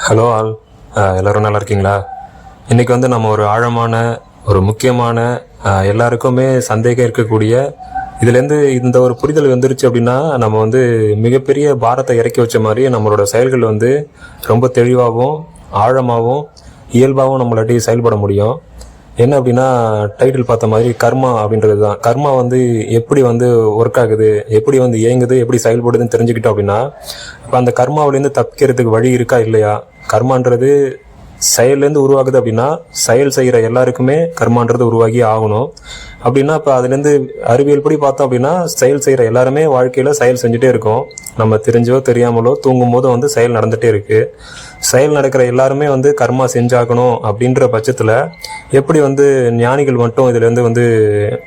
Hello all. எல்லோரும் நல்லா இருக்கீங்களா? இன்றைக்கி வந்து நம்ம ஒரு ஆழமான ஒரு முக்கியமான எல்லாருக்குமே சந்தேகம் இருக்கக்கூடிய இதுலேருந்து இந்த ஒரு புரிதல் வந்துருச்சு அப்படின்னா நம்ம வந்து மிகப்பெரிய பாரத்தை இறக்கி வச்ச மாதிரி நம்மளோட செயல்கள் வந்து ரொம்ப தெளிவாகவும் ஆழமாகவும் இயல்பாகவும் நம்மளாட்டி செயல்பட முடியும். என்ன அப்படின்னா, டைட்டில் பார்த்த மாதிரி கர்மா அப்படின்றது தான். கர்மா வந்து எப்படி வந்து ஒர்க் ஆகுது, எப்படி வந்து இயங்குது, எப்படி செயல்படுதுன்னு தெரிஞ்சுக்கிட்டோம் அப்படின்னா, இப்போ அந்த கர்மாவிலேருந்து தப்பிக்கிறதுக்கு வழி இருக்கா இல்லையா? கர்மான்றது செயல்லேருந்து உருவாகுது அப்படின்னா, செயல் செய்கிற எல்லாருக்குமே கர்மான்றது உருவாகி ஆகணும். அப்படின்னா இப்போ அதுலேருந்து அறிவியல் படி பார்த்தோம் அப்படின்னா, செயல் செய்கிற எல்லாருமே வாழ்க்கையில் செயல் செஞ்சுட்டே இருக்கோம். நம்ம தெரிஞ்சோ தெரியாமலோ தூங்கும் போதும் வந்து செயல் நடந்துகிட்டே இருக்குது. செயல் நடக்கிற எல்லாருமே வந்து கர்மா செஞ்சாகணும் அப்படின்ற பட்சத்தில் எப்படி வந்து ஞானிகள் மட்டும் இதுலேருந்து வந்து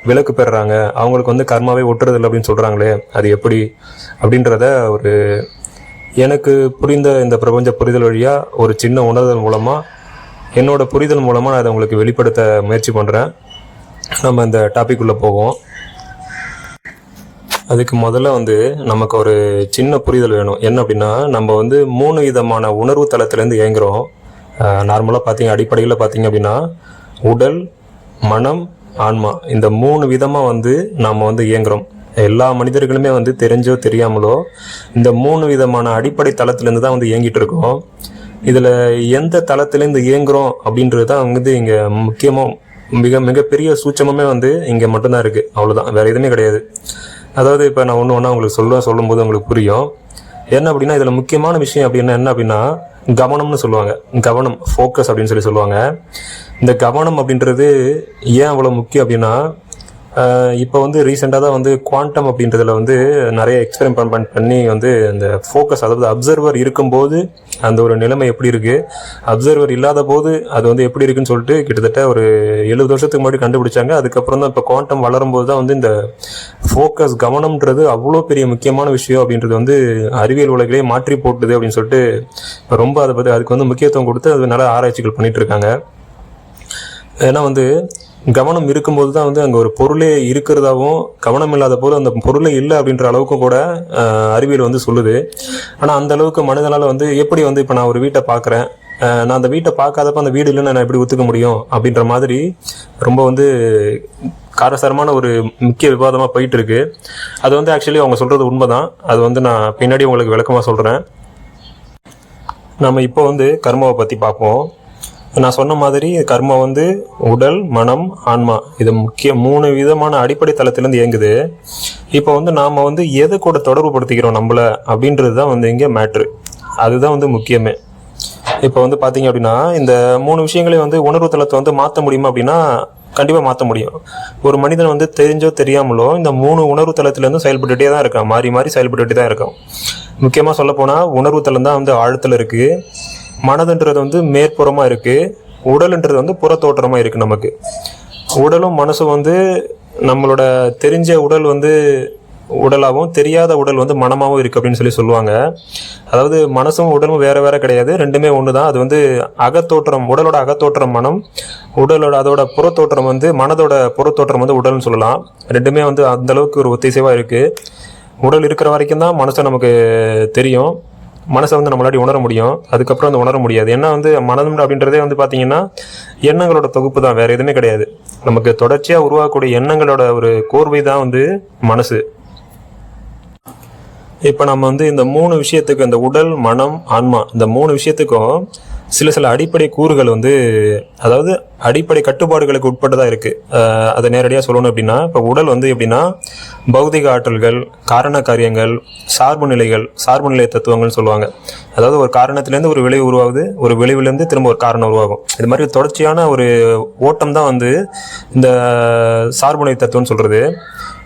விலக்கு பெறுறாங்க, அவங்களுக்கு வந்து கர்மாவே ஒட்டுறதில்லை அப்படின்னு சொல்கிறாங்களே, அது எப்படி அப்படின்றத ஒரு எனக்கு புரிந்த இந்த பிரபஞ்ச புரிதல் வழியாக ஒரு சின்ன உணர்தல் மூலமாக, என்னோட புரிதல் மூலமாக நான் அதை உங்களுக்கு வெளிப்படுத்த முயற்சி பண்ணுறேன். நம்ம இந்த டாபிக் உள்ள போவோம். அதுக்கு முதல்ல வந்து நமக்கு ஒரு சின்ன புரிதல் வேணும். என்ன அப்படின்னா, நம்ம வந்து 3 விதமான உணர்வு தளத்துலேருந்து இயங்குகிறோம். நார்மலாக பார்த்தீங்க, அடிப்படையில் பார்த்தீங்க அப்படின்னா உடல், மனம், ஆன்மா, இந்த 3 விதமாக வந்து நாம் வந்து இயங்குகிறோம். எல்லா மனிதர்களுமே வந்து தெரிஞ்சோ தெரியாமலோ இந்த 3 விதமான அடிப்படை தளத்துலேருந்து தான் வந்து இயங்கிட்டு இருக்கோம். இதில் எந்த தளத்துலேருந்து இயங்குகிறோம் அப்படின்றது தான் வந்து இங்கே முக்கியமாக மிகப்பெரிய சூட்சமே வந்து இங்கே மட்டும்தான் இருக்குது. அவ்வளோதான், வேறு எதுவுமே கிடையாது. அதாவது இப்போ நான் ஒன்று உங்களுக்கு சொல்லும்போது உங்களுக்கு புரியும். என்ன அப்படின்னா, இதில் முக்கியமான விஷயம் அப்படின்னா என்ன அப்படின்னா, கவனம்னு சொல்லுவாங்க. கவனம், ஃபோக்கஸ் அப்படின்னு சொல்லுவாங்க. இந்த கவனம் அப்படின்றது ஏன் அவ்வளோ முக்கியம் அப்படின்னா, இப்போ வந்து ரீசெண்டாக தான் வந்து குவாண்டம் அப்படின்றதுல வந்து நிறைய எக்ஸ்பெரிமெண்ட் பண்ணி வந்து அந்த ஃபோக்கஸ், அதாவது அப்சர்வர் இருக்கும்போது அந்த ஒரு நிலைமை எப்படி இருக்குது, அப்சர்வர் இல்லாத போது அது வந்து எப்படி இருக்குன்னு சொல்லிட்டு கிட்டத்தட்ட ஒரு 70 வருஷத்துக்கு முன்னாடி கண்டுபிடிச்சாங்க. அதுக்கப்புறம் தான் இப்போ குவாண்டம் வளரும்போது தான் வந்து இந்த ஃபோக்கஸ், கவனம்ன்றது அவ்வளோ பெரிய முக்கியமான விஷயம் அப்படின்றது வந்து அறிவியல் உலகிலே மாற்றி போட்டுது அப்படின்னு சொல்லிட்டு இப்போ ரொம்ப அதை பற்றி அதுக்கு வந்து முக்கியத்துவம் கொடுத்து அது நல்ல ஆராய்ச்சிகள் பண்ணிகிட்டு இருக்காங்க. ஏன்னா வந்து கவனம் இருக்கும்போது தான் வந்து அங்கே ஒரு பொருளே இருக்கிறதாவும், கவனம் இல்லாத போது அந்த பொருளே இல்லை அப்படின்ற அளவுக்கும் கூட அறிவியல் வந்து சொல்லுது. ஆனால் அந்த அளவுக்கு மனிதனால் வந்து எப்படி வந்து இப்போ நான் ஒரு வீட்டை பார்க்குறேன், நான் அந்த வீட்டை பார்க்காதப்ப அந்த வீடு இல்லைன்னு நான் எப்படி ஒத்துக்க முடியும் அப்படின்ற மாதிரி ரொம்ப வந்து காரசாரமான ஒரு முக்கிய விவாதமாக போயிட்டு இருக்கு. அது வந்து ஆக்சுவலி அவங்க சொல்கிறது உண்மைதான். அது வந்து நான் பின்னாடி உங்களுக்கு விளக்கமாக சொல்கிறேன். நம்ம இப்போ வந்து கர்மாவை பற்றி பார்ப்போம். நான் சொன்ன மாதிரி கர்மா வந்து உடல், மனம், ஆன்மா, இது முக்கிய 3 விதமான அடிப்படை தளத்திலேருந்து இயங்குது. இப்போ வந்து நாம் வந்து எதை கூட தொடர்பு படுத்திக்கிறோம் நம்மளை அப்படின்றது தான் வந்து இங்கே மேட்ரு. அதுதான் வந்து முக்கியமே. இப்போ வந்து பார்த்தீங்க அப்படின்னா, இந்த 3 விஷயங்களையும் வந்து உணர்வு தளத்தை வந்து மாற்ற முடியுமா அப்படின்னா கண்டிப்பாக மாற்ற முடியும். ஒரு மனிதன் வந்து தெரிஞ்சோ தெரியாமலோ இந்த 3 உணர்வு தளத்திலேருந்து செயல்பட்டுகிட்டே தான் இருக்கான். மாறி மாறி செயல்பட்டுகிட்டே தான் இருக்கான். முக்கியமாக சொல்லப்போனால் உணர்வு தளம் தான் வந்து ஆழத்தில் இருக்குது. மனதுன்றது வந்து மேற்புறமாக இருக்குது. உடல்ன்றது வந்து புறத்தோற்றமாக இருக்குது. நமக்கு உடலும் மனசும் வந்து நம்மளோட தெரிஞ்ச உடல் வந்து உடலாகவும் தெரியாத உடல் வந்து மனமாகவும் இருக்குது அப்படின்னு சொல்லுவாங்க. அதாவது மனசும் உடலும் வேறு வேறு கிடையாது, ரெண்டுமே ஒன்று தான். அது வந்து அகத்தோற்றம், உடலோட அகத்தோற்றம் மனம், உடலோட அதோட புறத்தோற்றம் வந்து மனதோட புறத்தோற்றம் வந்து உடல்னு சொல்லலாம். ரெண்டுமே வந்து அந்தளவுக்கு ஒரு ஒத்திசைவாக இருக்குது. உடல் இருக்கிற வரைக்கும் தான் மனசை நமக்கு தெரியும், மனசை வந்து நம்மளாடி உணர முடியும். அதுக்கப்புறம் வந்து உணர முடியாது. ஏன்னா வந்து மனம் அப்படின்றதே வந்து பார்த்தீங்கன்னா எண்ணங்களோட தொகுப்பு தான், வேறு எதுவுமே கிடையாது. நமக்கு தொடர்ச்சியாக உருவாக்கக்கூடிய எண்ணங்களோட ஒரு கோர்வை தான் வந்து மனசு. இப்போ நம்ம வந்து இந்த 3 விஷயத்துக்கு, இந்த உடல், மனம், ஆன்மா, இந்த 3 விஷயத்துக்கும் சில அடிப்படை கூறுகள் வந்து, அதாவது அடிப்படை கட்டுப்பாடுகளுக்கு உட்பட்டதாக இருக்குது. அதை நேரடியாக சொல்லணும் அப்படின்னா, இப்போ உடல் வந்து எப்படின்னா பௌதிக ஆற்றல்கள், காரண காரியங்கள், சார்பு நிலை தத்துவங்கள்னு சொல்லுவாங்க. அதாவது ஒரு காரணத்திலேருந்து ஒரு விளைவு உருவாகுது, ஒரு விளைவுலேருந்து திரும்ப ஒரு காரணம் உருவாகும். இது மாதிரி தொடர்ச்சியான ஒரு ஓட்டம் தான் வந்து இந்த சார்பு நிலை தத்துவம்னு சொல்கிறது.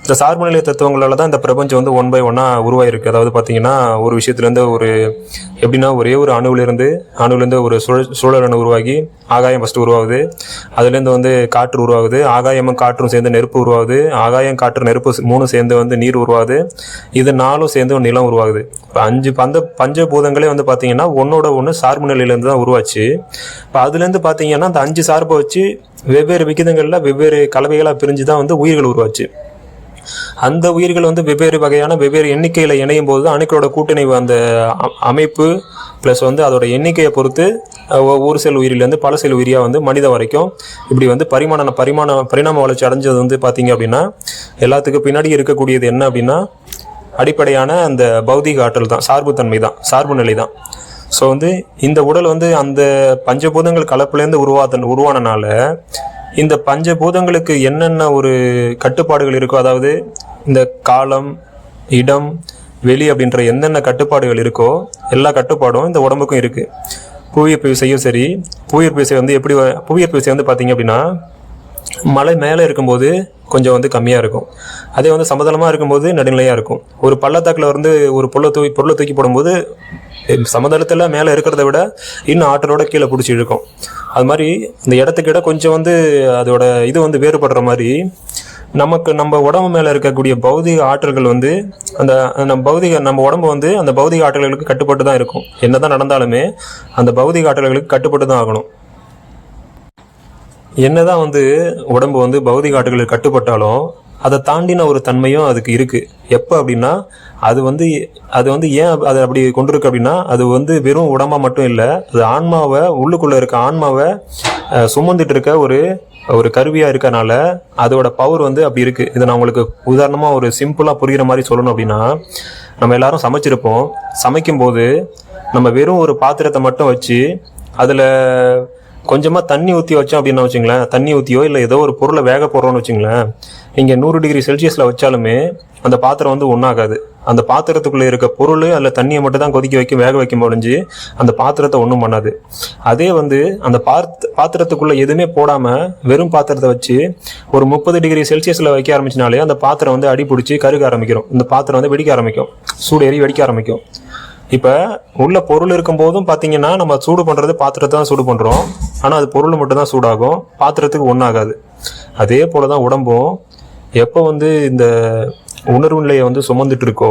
இந்த சார்பு நிலை தத்துவங்களால தான் இந்த பிரபஞ்சம் வந்து 1 by 1 உருவாயிருக்கு. அதாவது பார்த்தீங்கன்னா ஒரு விஷயத்துலேருந்து ஒரு எப்படின்னா ஒரே ஒரு அணுவிலேருந்து ஒரு சுழல் அணு உருவாகி ஆகாயம் ஃபஸ்ட்டு உருவாகுது. அதுலேருந்து வந்து காற்று உருவாகுது, ஆகாயமும் காற்றும் சேர்ந்து நெருப்பு உருவாகுது, ஆகாயம் காற்று நெருப்பு 3 சேர்ந்து வந்து நீர் உருவாகுது, இது 4 சேர்ந்து ஒரு நிலம் உருவாகுது. இப்போ 5 பஞ்சபூதங்களே வந்து பார்த்தீங்கன்னா ஒன்னோட ஒன்று சார்பு நிலையிலேருந்து தான் உருவாச்சு. இப்போ அதுலேருந்து பார்த்தீங்கன்னா அந்த 5 சார்பை வச்சு வெவ்வேறு விகிதங்களில் வெவ்வேறு கலவைகளாக பிரிஞ்சு தான் வந்து உயிர்கள் உருவாச்சு. அந்த உயிர்கள் வந்து வெவ்வேறு வகையான வெவ்வேறு எண்ணிக்கையில் இணையும் போது அணுக்களோட கூட்டிணைவு அந்த அமைப்பு ப்ளஸ் வந்து அதோட எண்ணிக்கையை பொறுத்து ஒரு செல் உயிரிலேருந்து பல செல் உயிரியாக வந்து மனித வரைக்கும் இப்படி வந்து பரிணாம வளர்ச்சி அடைஞ்சது வந்து பார்த்தீங்க அப்படின்னா எல்லாத்துக்கும் பின்னாடி இருக்கக்கூடியது என்ன அப்படின்னா அடிப்படையான அந்த பௌதிக ஆற்றல் தான், சார்புத்தன்மை தான், சார்பு நிலை தான். ஸோ வந்து இந்த உடல் வந்து அந்த பஞ்சபூதங்கள் கலப்புலேருந்து உருவானனால இந்த பஞ்சபூதங்களுக்கு என்னென்ன ஒரு கட்டுப்பாடுகள் இருக்கோ, அதாவது இந்த காலம், இடம், வெளி அப்படின்ற என்னென்ன கட்டுப்பாடுகள் இருக்கோ எல்லா கட்டுப்பாடும் இந்த உடம்புக்கும் இருக்குது. புவியீர்ப்பு விசையும் சரி, புவியீர்ப்பு விசை வந்து எப்படி புவியீர்ப்பு விசை வந்து பார்த்தீங்க அப்படின்னா மலை மேலே இருக்கும்போது கொஞ்சம் வந்து கம்மியாக இருக்கும், அதே வந்து சமதளமாக இருக்கும்போது நடுநிலையாக இருக்கும். ஒரு பள்ளத்தாக்கில் வந்து ஒரு பொருளை தூக்கி போடும்போது சமதளத்தில் மேலே இருக்கிறத விட இன்னும் ஆற்றலோட கீழே பிடிச்சி இழுக்கும். அது மாதிரி இந்த இடத்துக்கு இடம் கொஞ்சம் வந்து அதோட இது வந்து வேறுபடுற மாதிரி நம்ம உடம்பு மேலே இருக்கக்கூடிய பௌதிக ஆற்றல்கள் வந்து நம்ம உடம்பு வந்து அந்த பௌதிக ஆற்றல்களுக்கு கட்டுப்பட்டு தான் இருக்கும். என்னதான் நடந்தாலுமே அந்த பௌதிக ஆற்றல்களுக்கு கட்டுப்பட்டு தான் ஆகணும். என்னதான் வந்து உடம்பு வந்து பௌதிக ஆற்றல்களுக்கு கட்டுப்பட்டாலும் அதை தாண்டின ஒரு தன்மையும் அதுக்கு இருக்கு. எப்போ அப்படின்னா அது வந்து ஏன் அதை அப்படி கொண்டிருக்கு அப்படின்னா அது வந்து வெறும் உடம்பா மட்டும் இல்லை, அது ஆன்மாவை, உள்ளுக்குள்ள இருக்க ஆன்மாவை சுமந்துட்டு இருக்க ஒரு கருவியா இருக்கனால அதோட பவர் வந்து அப்படி இருக்கு. இதை நான் உங்களுக்கு உதாரணமா ஒரு சிம்பிளா புரிகிற மாதிரி சொல்லணும் அப்படின்னா, நம்ம எல்லாரும் சமைச்சிருப்போம். சமைக்கும் போது நம்ம வெறும் ஒரு பாத்திரத்தை மட்டும் வச்சு அதுல கொஞ்சமா தண்ணி ஊற்றி வச்சோம் அப்படின்னு வச்சுங்களேன், தண்ணி ஊற்றியோ இல்லை ஏதோ ஒரு பொருளை வேக போடுறோன்னு வச்சுங்களேன், நீங்கள் 100 டிகிரி செல்சியஸில் வச்சாலுமே அந்த பாத்திரம் வந்து ஒன்றாகாது. அந்த பாத்திரத்துக்குள்ளே இருக்க பொருள் அதில் தண்ணியை மட்டும் தான் வேக வைக்க முடிஞ்சு அந்த பாத்திரத்தை ஒன்றும் பண்ணாது. அதே வந்து அந்த பாத்திரத்துக்குள்ளே எதுவுமே போடாமல் வெறும் பாத்திரத்தை வச்சு ஒரு 30 டிகிரி செல்சியஸில் வைக்க ஆரம்பிச்சினாலே அந்த பாத்திரம் வந்து அடி பிடிச்சி கருக ஆரம்பிக்கிறோம். இந்த பாத்திரம் வந்து வெடிக்க ஆரம்பிக்கும், சூடு ஏறி வெடிக்க ஆரம்பிக்கும். இப்போ உள்ள பொருள் இருக்கும் போதும் பார்த்தீங்கன்னா நம்ம சூடு பண்ணுறது பாத்திரத்தை தான் சூடு பண்ணுறோம், ஆனால் அது பொருள் மட்டும் தான் சூடாகும், பாத்திரத்துக்கு ஒன்றாகாது. அதே போல தான் உடம்பும் எப்போ வந்து இந்த உணர்வு நிலையை வந்து சுமந்துட்டு இருக்கோ